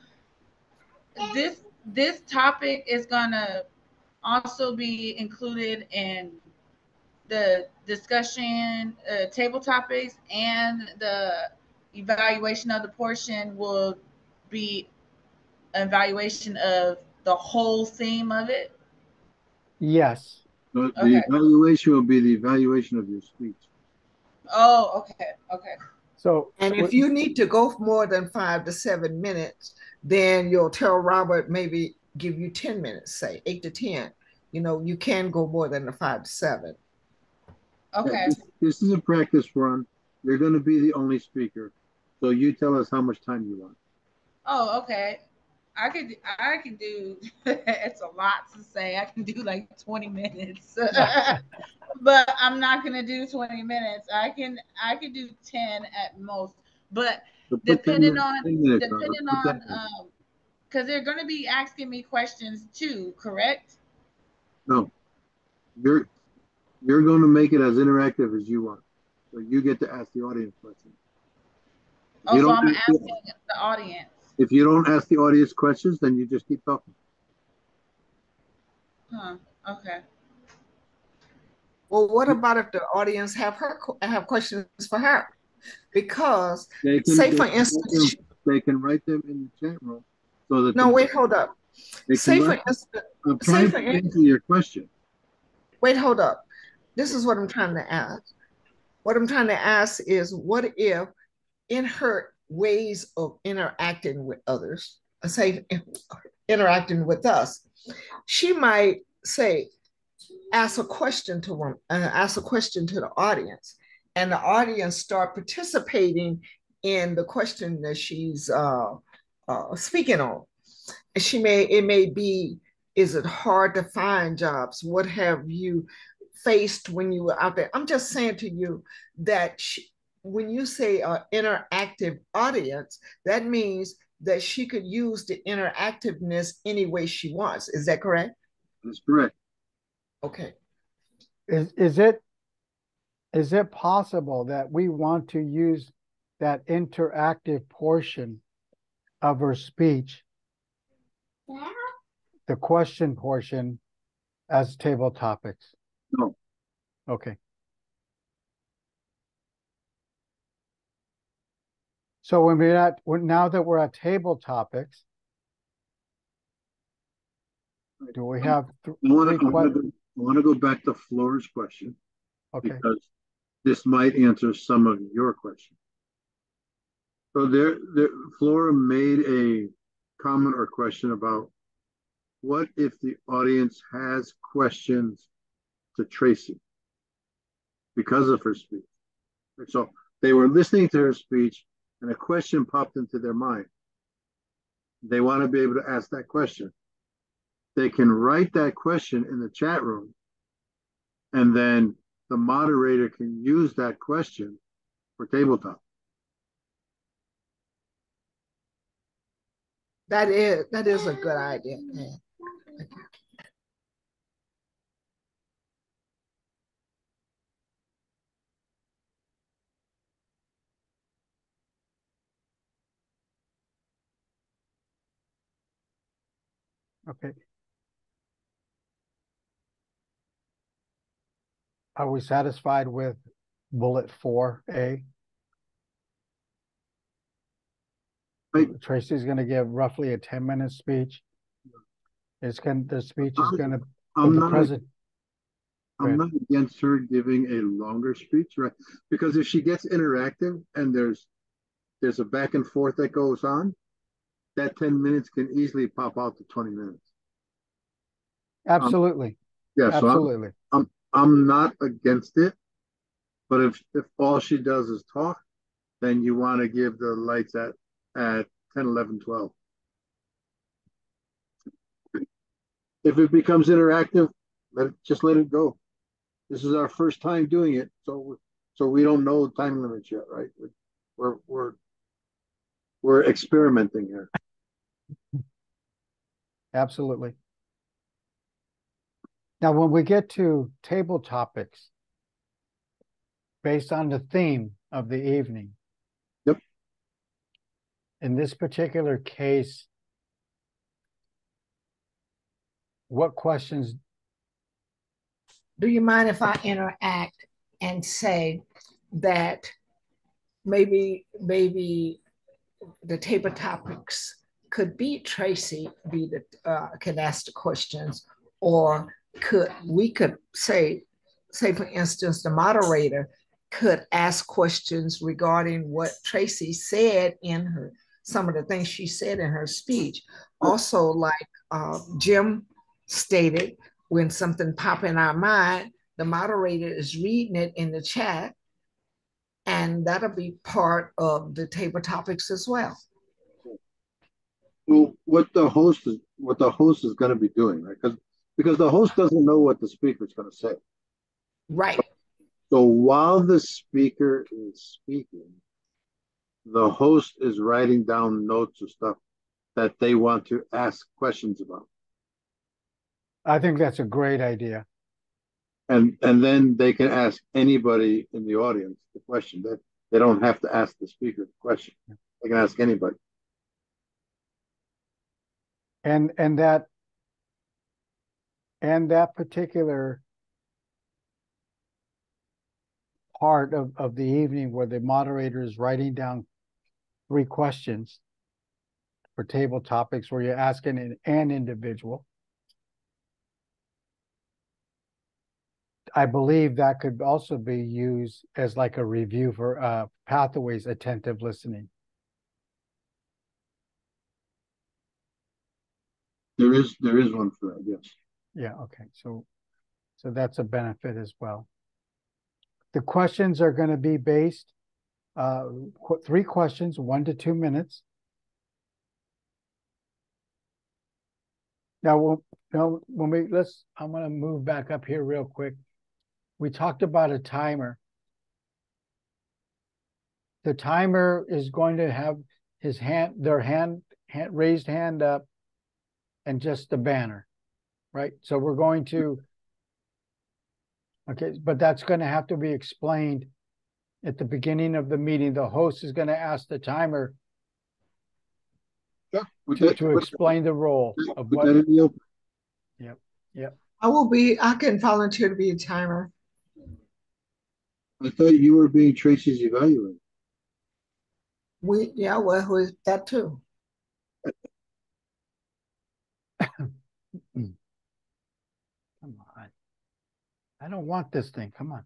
this topic is gonna also be included in the discussion table topics, and the evaluation of the portion will be an evaluation of the whole theme of it. Yes. But the Okay. evaluation will be the evaluation of your speech. Oh, okay. So, And if you need to go more than 5 to 7 minutes, then you'll tell Robert maybe give you 10 minutes, say 8 to 10. You can go more than the 5 to 7. Okay. This is a practice run. You're going to be the only speaker. So you tell us how much time you want. Oh, okay. I can do it's a lot to say. I can do like 20 minutes. But I'm not gonna do 20 minutes. I can do 10 at most. But So depending 10 minutes, because they're gonna be asking me questions too, correct? No, you're going to make it as interactive as you want. So you get to ask the audience questions. Oh, so I'm asking the audience. If you don't ask the audience questions, then you just keep talking. Huh. Okay. Well, what about if the audience have questions for her? Because for instance, they can write them in the chat room so that. No, wait, hold up. Say for instance, I'm trying to answer your question. Wait, hold up. This is what I'm trying to ask. What I'm trying to ask is, what if in her ways of interacting with others, say interacting with us, she might say, ask a question to one, ask a question to the audience, and the audience start participating in the question that she's speaking on. And it may be, is it hard to find jobs? What have you faced when you were out there? I'm just saying to you that when you say interactive audience, that means that she could use the interactiveness any way she wants. Is that correct? That's correct. Okay. Is it possible that we want to use that interactive portion of her speech, the question portion, as table topics? No. Okay. So now that we're at table topics, do we have I want to go back to Flora's question. Okay. Because this might answer some of your questions. So Flora made a comment or question about what if the audience has questions to Tracy because of her speech. So they were listening to her speech and a question popped into their mind. They want to be able to ask that question. They can write that question in the chat room, and then the moderator can use that question for tabletop. That is a good idea. Okay. Are we satisfied with bullet 4A? Tracy's going to give roughly a 10-minute speech. The speech is going to. I'm not against her giving a longer speech, right? Because if she gets interactive and there's a back and forth that goes on, that 10 minutes can easily pop out to 20 minutes. Absolutely. Yeah, absolutely. So I'm not against it, but if all she does is talk, then you want to give the lights at 10, 11, 12. If it becomes interactive, just let it go. This is our first time doing it, so we don't know the time limits yet, right? We're experimenting here. Absolutely. Now, when we get to table topics, based on the theme of the evening. Yep. In this particular case, what questions? Do you mind if I interact and say that maybe the table topics could be Tracy can ask the questions, or we could say for instance, the moderator could ask questions regarding what Tracy said in some of the things she said in her speech. Also, like Jim stated, when something pop in our mind, the moderator is reading it in the chat, and that'll be part of the table topics as well. Well, what the host is going to be doing, right? Because the host doesn't know what the speaker is going to say. Right. So while the speaker is speaking, the host is writing down notes or stuff that they want to ask questions about. I think that's a great idea. And then they can ask anybody in the audience the question. That they don't have to ask the speaker the question. They can ask anybody. And that particular part of the evening where the moderator is writing down 3 questions for table topics, where you're asking an individual, I believe that could also be used as like a review for Pathways attentive listening. There is one for that, yes. Yeah, okay. So that's a benefit as well. The questions are going to be based, 3 questions, 1 to 2 minutes. Now, I'm going to move back up here real quick. We talked about a timer. The timer is going to have their raised hand up and just the banner, right? So we're going to, okay, but that's going to have to be explained at the beginning of the meeting. The host is going to ask the timer to explain the role of Put what. that in the open. Yep. I can volunteer to be a timer. I thought you were being Tracy's evaluator. Well, that too. Come on. I don't want this thing. Come on.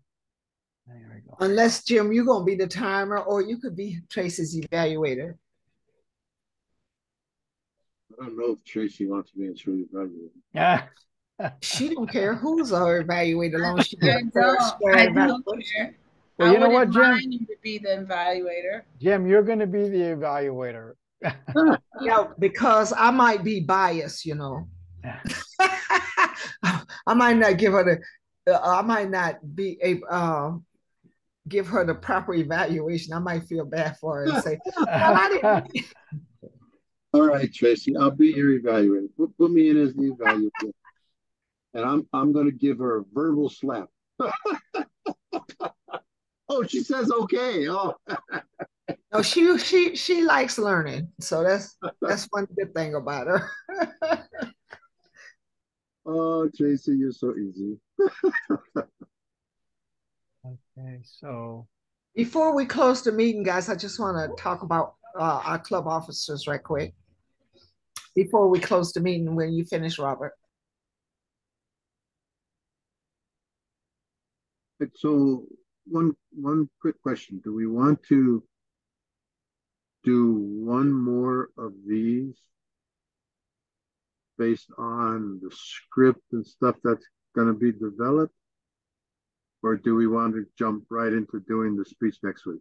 There we go. Unless, Jim, you're going to be the timer, or you could be Tracy's evaluator. I don't know if Tracy wants to be a true evaluator. Yeah. She don't care who's our evaluator, as long as she I gets don't care. Well, you know what, Jim? Mind you to be the evaluator. Jim, you're going to be the evaluator. Yeah, because I might be biased, you know. I might not give her I might not be a give her the proper evaluation. I might feel bad for her and say, well, I didn't. All right, Tracy, I'll be your evaluator. Put me in as the evaluator. And I'm going to give her a verbal slap. Oh, she says okay. Oh, No, she likes learning. So that's one good thing about her. oh, Tracy, you're so easy. Okay, so Before we close the meeting, guys, I just want to talk about our club officers right quick. Before we close the meeting, when you finish, Robert. So one quick question: do we want to do one more of these based on the script and stuff that's going to be developed, or do we want to jump right into doing the speech next week?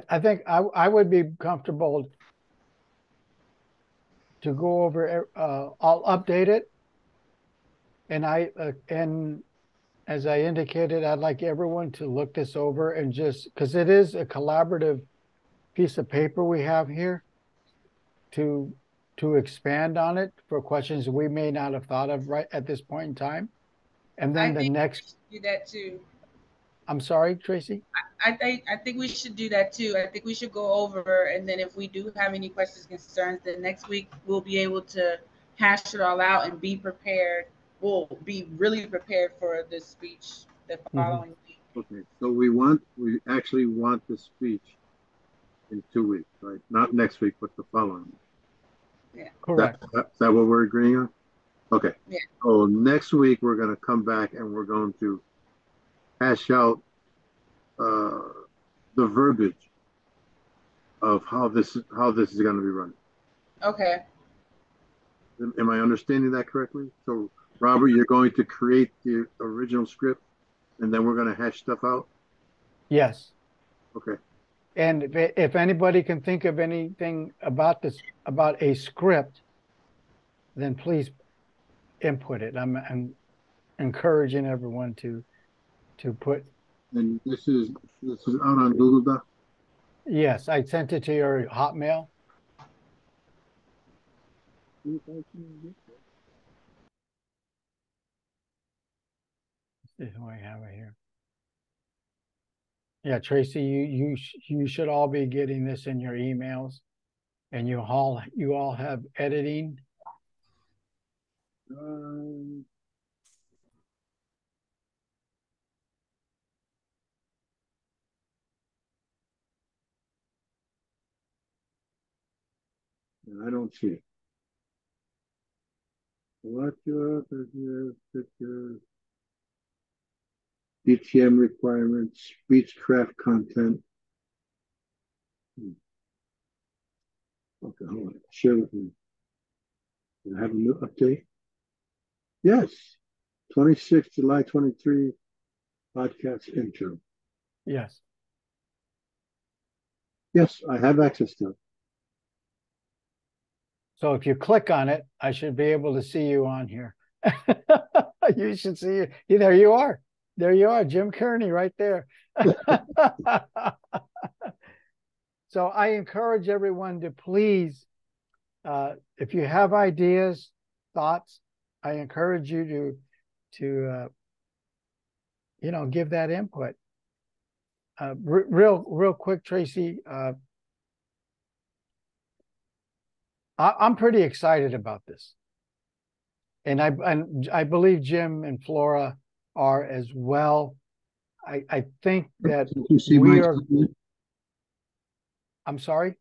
I think I would be comfortable to go over. I'll update it, and and as I indicated, I'd like everyone to look this over and just because it is a collaborative piece of paper we have here to expand on it for questions we may not have thought of right at this point in time. And then the next do that too. I'm sorry, Tracy. I think we should do that too. I think we should go over, and then if we do have any questions, concerns, then next week we'll be able to hash it all out and be prepared. We'll be really prepared for the speech the following week. Okay, so we actually want the speech in 2 weeks, right? Not next week, but the following week. Yeah. Correct. Is that what we're agreeing on? Okay. Yeah. So next week we're going to come back and we're going to hash out the verbiage of how this is going to be run. Okay. Am I understanding that correctly? So, Robert, you're going to create the original script, and then we're going to hash stuff out? Yes. Okay. And if anybody can think of anything about a script, then please input it. I'm encouraging everyone to put. And this is out on Google Doc? Yes, I sent it to your Hotmail. This is who I have it here. Yeah, Tracy, you should all be getting this in your emails, and you all have editing. I don't see it. What DTM requirements, Speechcraft content. Okay, hold on. Share with me. Do I have a new update? Yes. 26 July 23 podcast intro. Yes. Yes, I have access to it. So if you click on it, I should be able to see you on here. You should see you. There you are. There you are, Jim Kearney, right there. So I encourage everyone to please, if you have ideas, thoughts, I encourage you to give that input. Real quick, Tracy. I'm pretty excited about this, and I believe Jim and Flora are as well. I think that You see my we are. excitement? I'm sorry.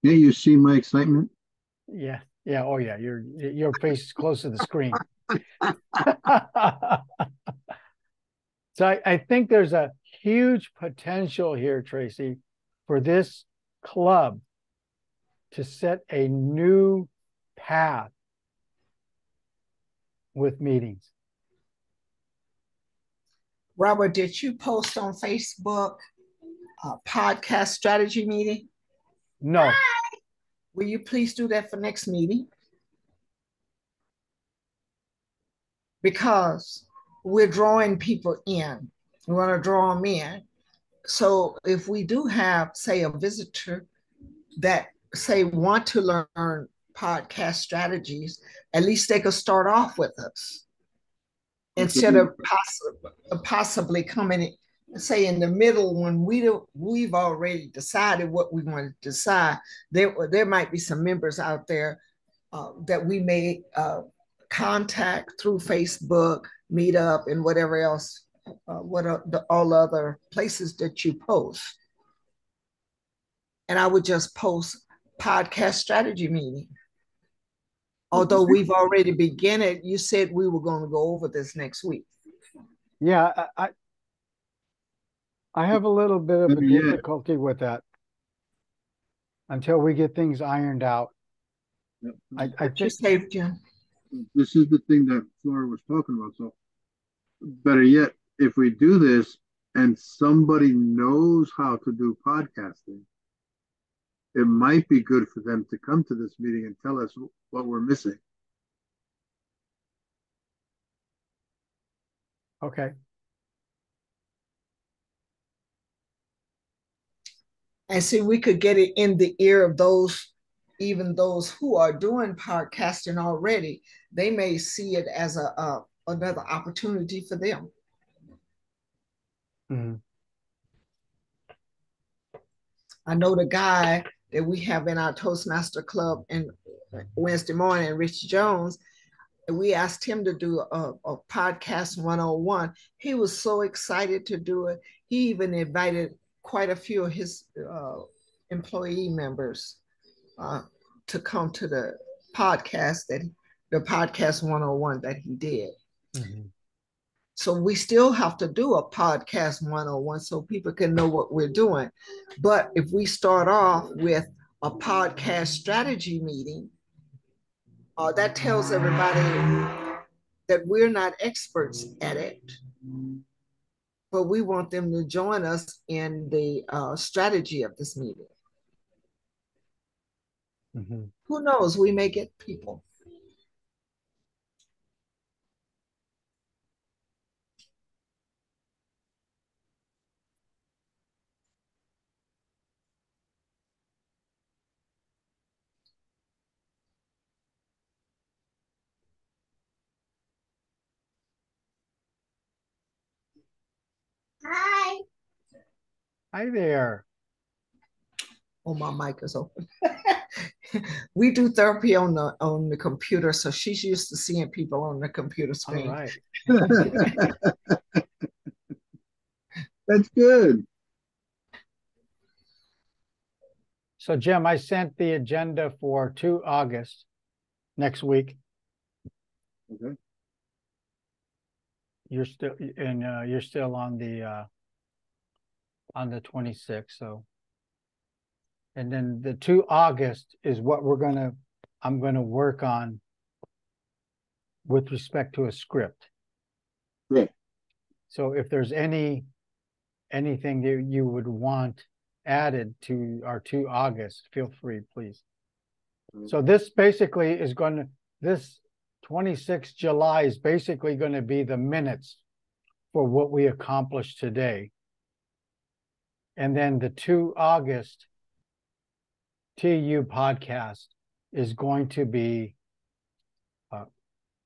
Yeah, you see my excitement? Yeah. Yeah. Oh, yeah. Your face is close to the screen. So I think there's a huge potential here, Tracy, for this club to set a new path with meetings. Robert, did you post on Facebook a podcast strategy meeting? No. Will you please do that for next meeting? Because we're drawing people in. We want to draw them in. So if we do have, say, a visitor that say want to learn podcast strategies, at least they could start off with us instead of possibly coming say in the middle when we've already decided what we want to decide. There might be some members out there that we may contact through Facebook, Meetup, and whatever else, what are all other places that you post. And I would just post podcast strategy meeting. Although we've already begun it, you said we were going to go over this next week. Yeah, I have a little bit of a difficulty with that until we get things ironed out. I think you saved Jim. This is the thing that Flora was talking about. So better yet, if we do this and somebody knows how to do podcasting, it might be good for them to come to this meeting and tell us what we're missing. Okay. And see, we could get it in the ear of those, even those who are doing podcasting already. They may see it as another opportunity for them. Mm-hmm. I know the guy that we have in our Toastmaster Club in Wednesday morning, Rich Jones, and we asked him to do a podcast 101. He was so excited to do it. He even invited quite a few of his employee members to come to the podcast the podcast 101 that he did. Mm-hmm. So we still have to do a podcast 101 so people can know what we're doing. But if we start off with a podcast strategy meeting, that tells everybody that we're not experts at it, but we want them to join us in the strategy of this meeting. Mm-hmm. Who knows? We may get people. Hi. Hi there. Oh, my mic is open. We do therapy on the computer, so she's used to seeing people on the computer screen. All right. That's good. So, Jim, I sent the agenda for 2 August next week. Okay. You're still on the 26th. So, And then the 2 August is what I'm gonna work on with respect to a script. Great. So if there's anything that you would want added to our 2 August, feel free, please. So this basically is this 26 July is basically going to be the minutes for what we accomplished today. And then the 2 August TU podcast is going to be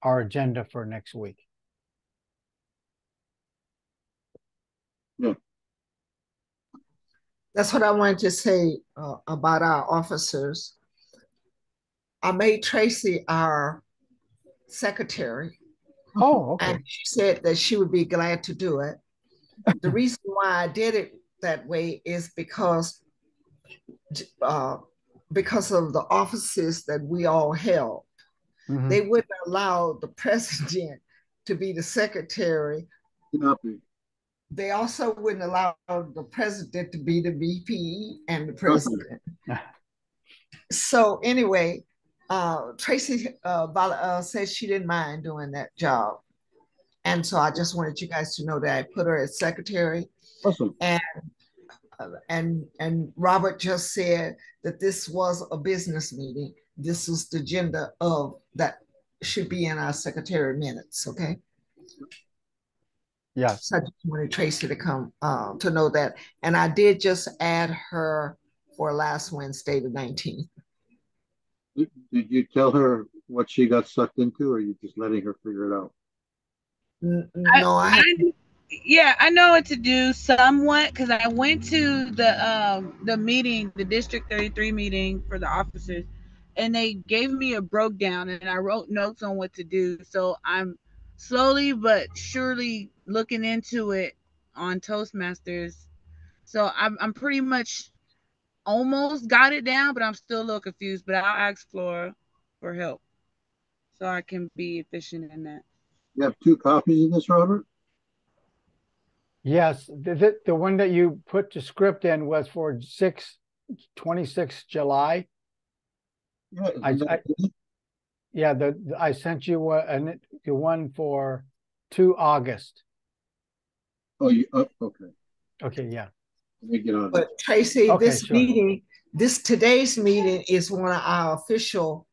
our agenda for next week. Yeah. That's what I wanted to say about our officers. I made Tracy our secretary. Oh, okay. And she said that she would be glad to do it. The reason why I did it that way is because of the offices that we all held. Mhm. They wouldn't allow the president to be the secretary. Cannot be. They also wouldn't allow the president to be the VP and the president. So anyway, Tracy said she didn't mind doing that job. And so I just wanted you guys to know that I put her as secretary. Awesome. And Robert just said that this was a business meeting. This was the agenda of that should be in our secretary minutes, okay? Yes. So I just wanted Tracy to come to know that. And I did just add her for last Wednesday, the 19th. Did you tell her what she got sucked into, or are you just letting her figure it out? No, yeah, I know what to do somewhat because I went to the meeting, the District 33 meeting for the officers, and they gave me a breakdown, and I wrote notes on what to do. So I'm slowly but surely looking into it on Toastmasters. So I'm pretty much almost got it down, but I'm still a little confused. But I'll ask Flora for help so I can be efficient in that. You have 2 copies of this, Robert? Yes, the one that you put the script in was for 26 July. Yeah, I sent you the one for 2 August. Oh, okay. Okay, yeah. Let me get on. But Tracy, Okay, this sure. meeting, today's meeting is one of our official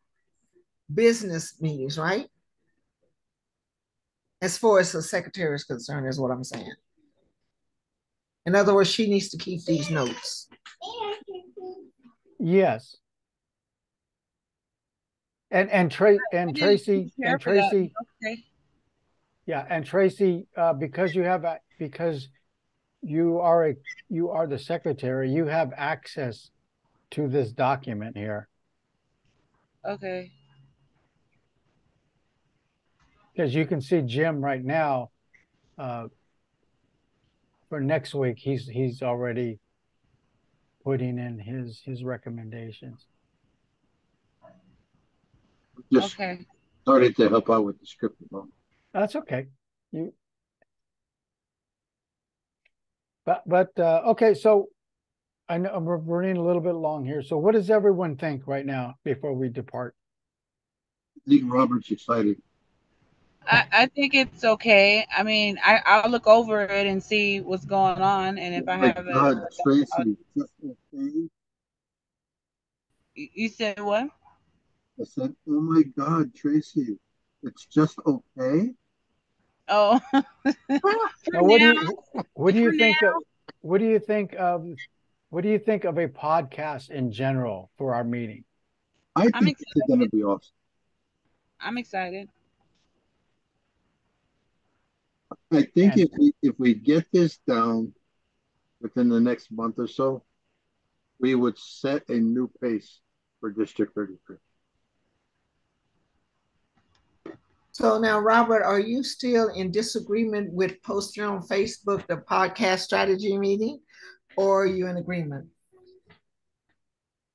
business meetings, right? As far as the secretary is concerned, is what I'm saying. In other words, she needs to keep these notes. Yes. And Tracy, Okay. yeah, and Tracy, because you are the secretary, you have access to this document here. Okay. Because you can see Jim right now, for next week, he's already putting in his recommendations. Just Okay. started to help out with the script. That's okay. But okay, so I know we're running a little bit long here. So what does everyone think right now before we depart? I think Robert's excited. I think it's okay. I mean, I'll look over it and see what's going on, and if I have God, Tracy, just okay. You said what? I said, oh my God, Tracy, it's just okay. Oh, Now, what do you think of a podcast in general for our meeting? I think it's going to be awesome. I'm excited. I think if we get this down within the next month or so, we would set a new pace for District 33. So now, Robert, are you still in disagreement with posting on Facebook the podcast strategy meeting, or are you in agreement?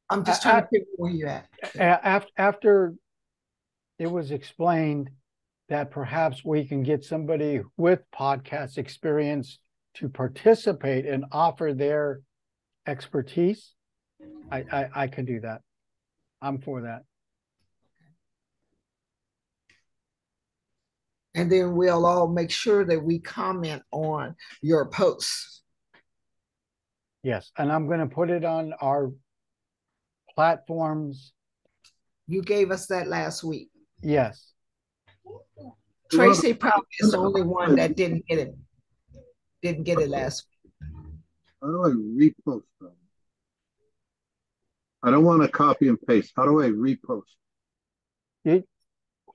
I'm just trying to figure where you're at. After it was explained that perhaps we can get somebody with podcast experience to participate and offer their expertise, I can do that. I'm for that. And then we'll all make sure that we comment on your posts. Yes, and I'm going to put it on our platforms. You gave us that last week. Yes. Tracy probably is the only one that didn't get it. Didn't get it last week. How do I repost them? I don't want to copy and paste. How do I repost?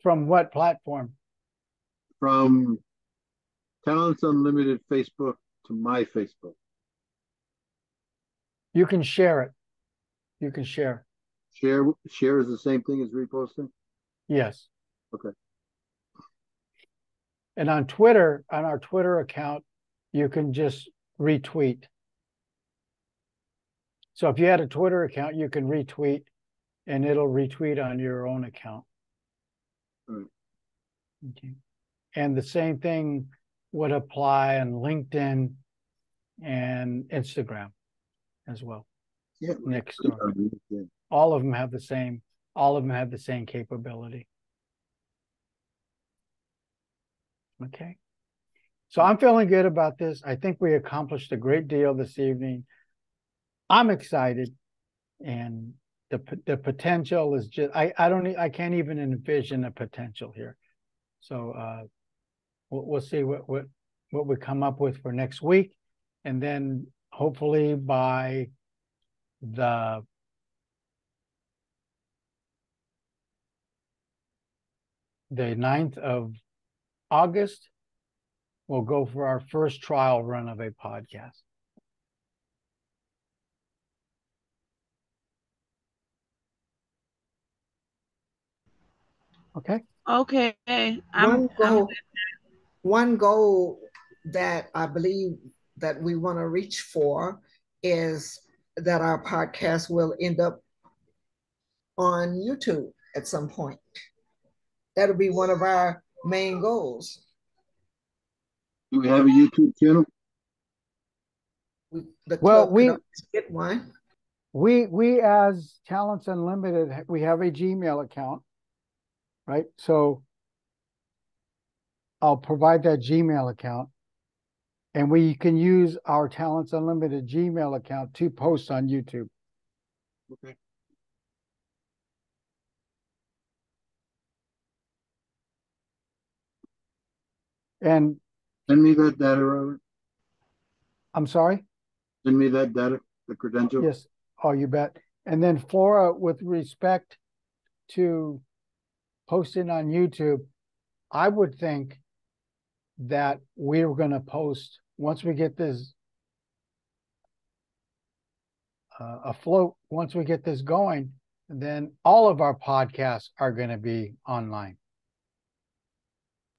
From what platform? From Talents Unlimited Facebook to my Facebook. You can share it. You can share. Share is the same thing as reposting? Yes. Okay. And on Twitter, on our Twitter account, you can just retweet. So if you had a Twitter account, you can retweet and it'll retweet on your own account. Right. Okay. And the same thing would apply on LinkedIn and Instagram as well. Yeah. Next door. All of them have the same capability. Okay. So I'm feeling good about this. I think we accomplished a great deal this evening. I'm excited, and the potential is just I can't even envision a potential here. So we'll see what we come up with for next week, and then hopefully by the the 9th of August, we'll go for our first trial run of a podcast. Okay. Okay. One goal that I believe that we want to reach for is that our podcast will end up on YouTube at some point. That'll be one of our main goals. Do we have a YouTube channel? The club could get one. We as Talents Unlimited, we have a Gmail account, right? So I'll provide that Gmail account, and we can use our Talents Unlimited Gmail account to post on YouTube. Okay. And send me that data, Robert. I'm sorry? Send me that data, the credentials. Yes. Oh, you bet. And then Flora, with respect to posting on YouTube, I would think that we're going to post, once we get this afloat, once we get this going, then all of our podcasts are going to be online.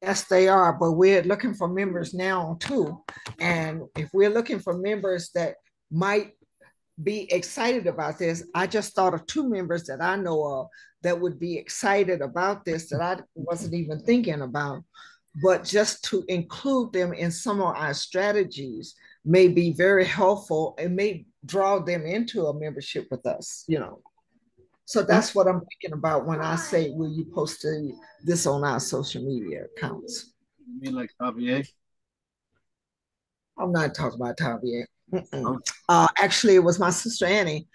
Yes, they are, but we're looking for members now too. And if we're looking for members that might be excited about this, I just thought of 2 members that I know of that would be excited about this that I wasn't even thinking about. But just to include them in some of our strategies may be very helpful and may draw them into a membership with us, you know. So that's what I'm thinking about when I say, will you post this on our social media accounts? You mean like Javier? I'm not talking about Javier. Actually, it was my sister Annie.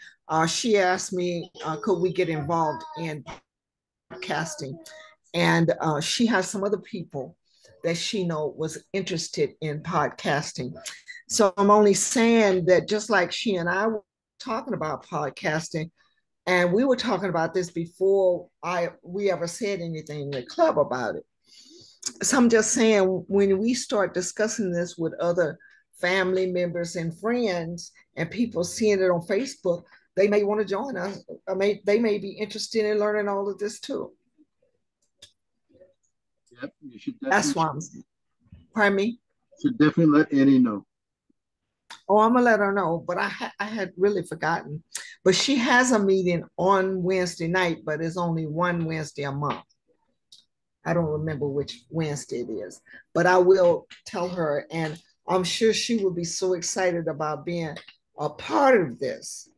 She asked me, could we get involved in casting? And she has some other people that she know was interested in podcasting. So I'm only saying that just like she and I were talking about podcasting, and we were talking about this before we ever said anything in the club about it. So I'm just saying, when we start discussing this with other family members and friends and people seeing it on Facebook, they may want to join us. They may be interested in learning all of this too. Yep, you should definitely. That's why I'm saying. Pardon me? You should definitely let Annie know. Oh, I'm gonna let her know, but I had really forgotten. But she has a meeting on Wednesday night, but it's only one Wednesday a month. I don't remember which Wednesday it is, but I will tell her, and I'm sure she will be so excited about being a part of this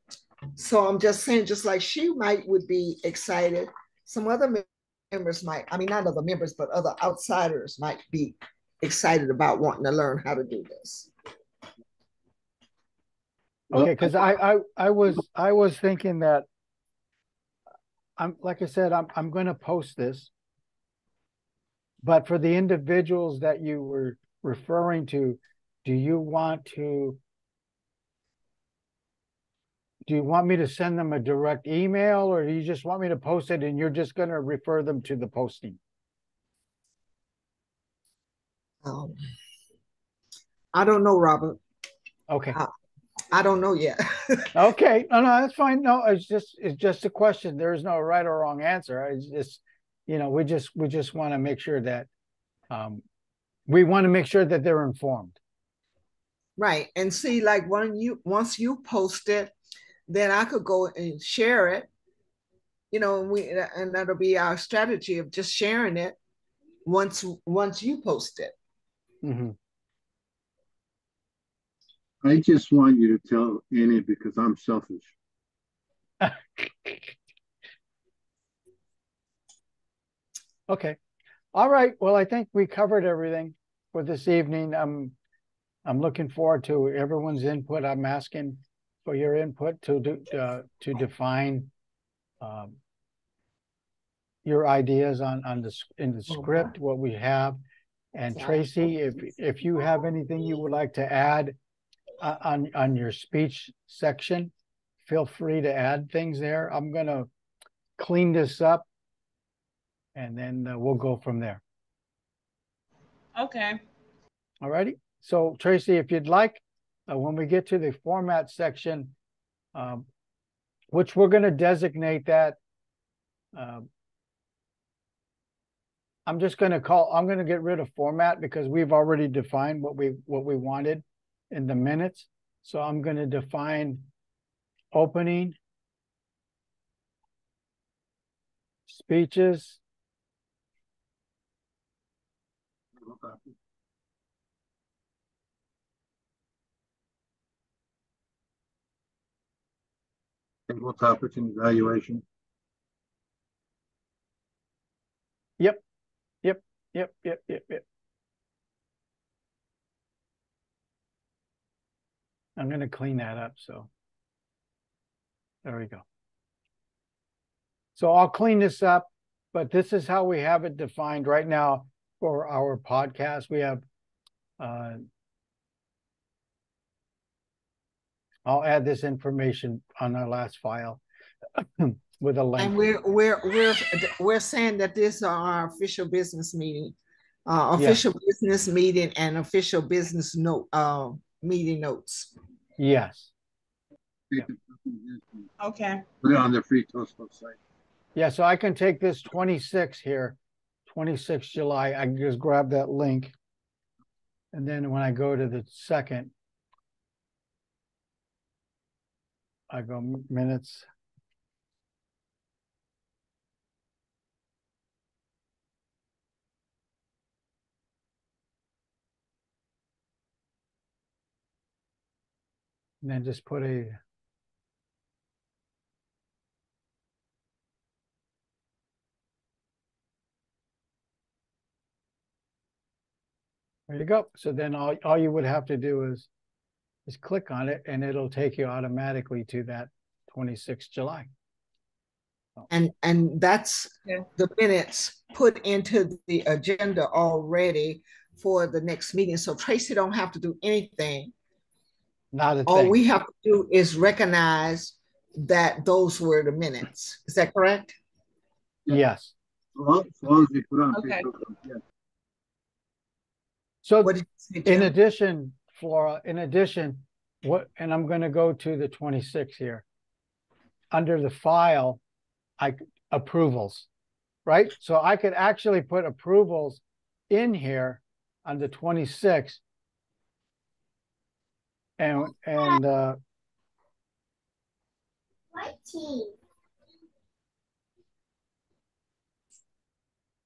So I'm just saying, just like she would be excited, some other members might, I mean, not other members, but other outsiders might be excited about wanting to learn how to do this. Okay, because I was thinking that like I said, I'm going to post this, but for the individuals that you were referring to, do you want me to send them a direct email, or do you just want me to post it and you're just going to refer them to the posting? I don't know, Robert. Okay. I don't know yet. Okay. No, that's fine. No, it's just a question. There is no right or wrong answer. It's just, we just want to make sure that we want to make sure that they're informed. Right. And see, like once you post it, then I could go and share it, and that'll be our strategy of just sharing it once you post it. Mm-hmm. I just want you to tell Annie because I'm selfish. Okay. All right. Well, I think we covered everything for this evening. I'm looking forward to everyone's input. I'm asking for your input to define your ideas in the script, what we have. And Tracy, if you have anything you would like to add on your speech section, feel free to add things there. I'm going to clean this up and then we'll go from there. Okay. All righty. So Tracy, if you'd like, when we get to the format section, which we're going to designate that, I'm going to get rid of format because we've already defined what we wanted in the minutes. So I'm going to define opening, speeches, Table topics and evaluation. Yep. I'm going to clean that up. So there we go. So I'll clean this up, but this is how we have it defined right now for our podcast. We have, I'll add this information on our last file with a link. And we're saying that this is our official business meeting, business meeting and official business note meeting notes. Yes. Yeah. Okay. Put it on the Free Toast website. Yeah, so I can take this 26 here, 26 July. I can just grab that link. And then when I go to the second, I go minutes. And then just put a there you go. So then all you would have to do is click on it and it'll take you automatically to that 26th July. And that's the minutes put into the agenda already for the next meeting. So Tracy don't have to do anything. Not a thing. All we have to do is recognize that those were the minutes. Is that correct? Yes. As long as we put on Okay. Facebook, yes. So What did you say, in Jim? addition, Flora, and I'm going to go to the 26 here. Under the file, approvals, right? So I could actually put approvals in here on the 26th. And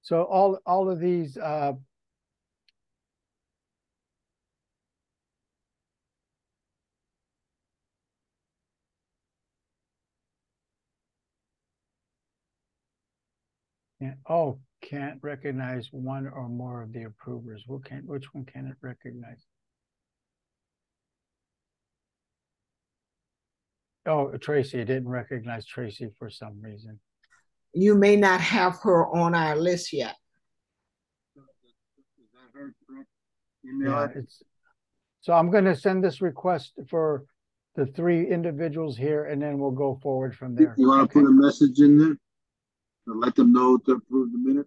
so all of these Can't recognize one or more of the approvers. Which one can it recognize? Oh, Tracy, it didn't recognize Tracy for some reason. You may not have her on our list yet. Is that her correct email Yeah, address? so I'm going to send this request for the 3 individuals here, and then we'll go forward from there. You want to put a message in there to let them know to approve the minute?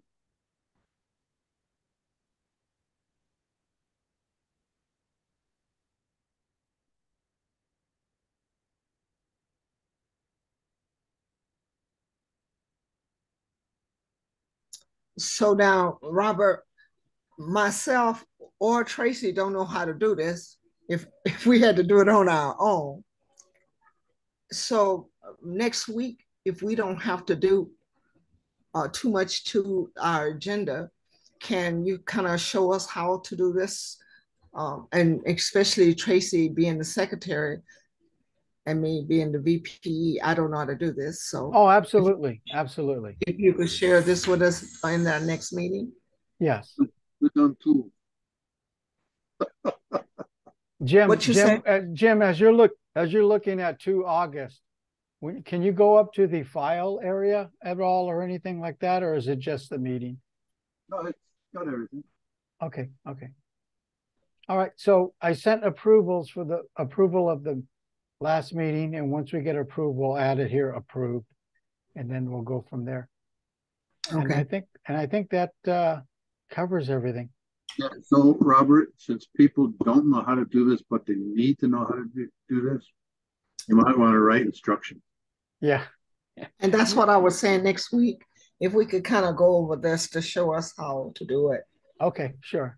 So now, Robert, myself or Tracy don't know how to do this if we had to do it on our own. So next week, if we don't have to do too much to our agenda, can you kind of show us how to do this? And especially Tracy being the secretary and me being the VP, I don't know how to do this. So Oh, absolutely. Absolutely. if you could share this with us in our next meeting. Yes. Click on tool. Jim, What you Jim, as you're looking at 2 August, can you go up to the file area at all or anything like that, or is it just the meeting? No, it's got everything. Okay. All right. So I sent approvals for the approval of the last meeting, and once we get approval, we'll add it here, approved, and then we'll go from there. Okay. And I think that covers everything. Yeah, so Robert, since people don't know how to do this, but they need to know how to do this, you might want to write instructions. Yeah. And that's what I was saying next week. If we could kind of go over this to show us how to do it. Okay, sure.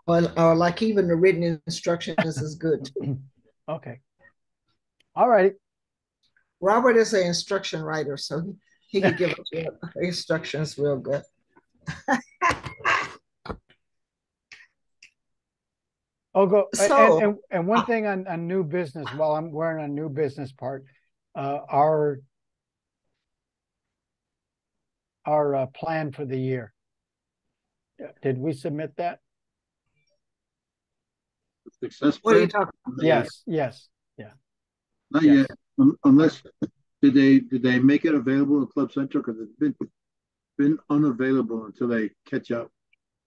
Or like even the written instructions is good too. Okay. All righty. Robert is an instruction writer, so he could give us instructions real good. Oh, go. So- And one thing on new business, while we're on a new business part, our plan for the year. Did we submit that? Success What are you plan? talking Yes. Not Yes. yet. Unless did they make it available in Club Central, because it's been unavailable until they catch up.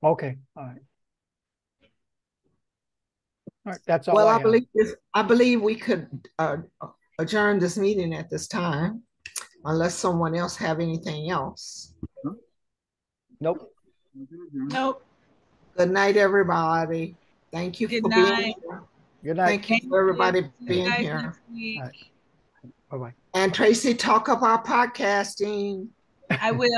Okay. All right. All right. That's all Well, I have. I believe we could adjourn this meeting at this time, unless someone else have anything else. Nope. Nope. Good night, everybody. Thank you Good for night. being here. Good night. Thank you for everybody See you being guys here. next week. All right. Bye-bye. And Tracy, talk up our podcasting. I will.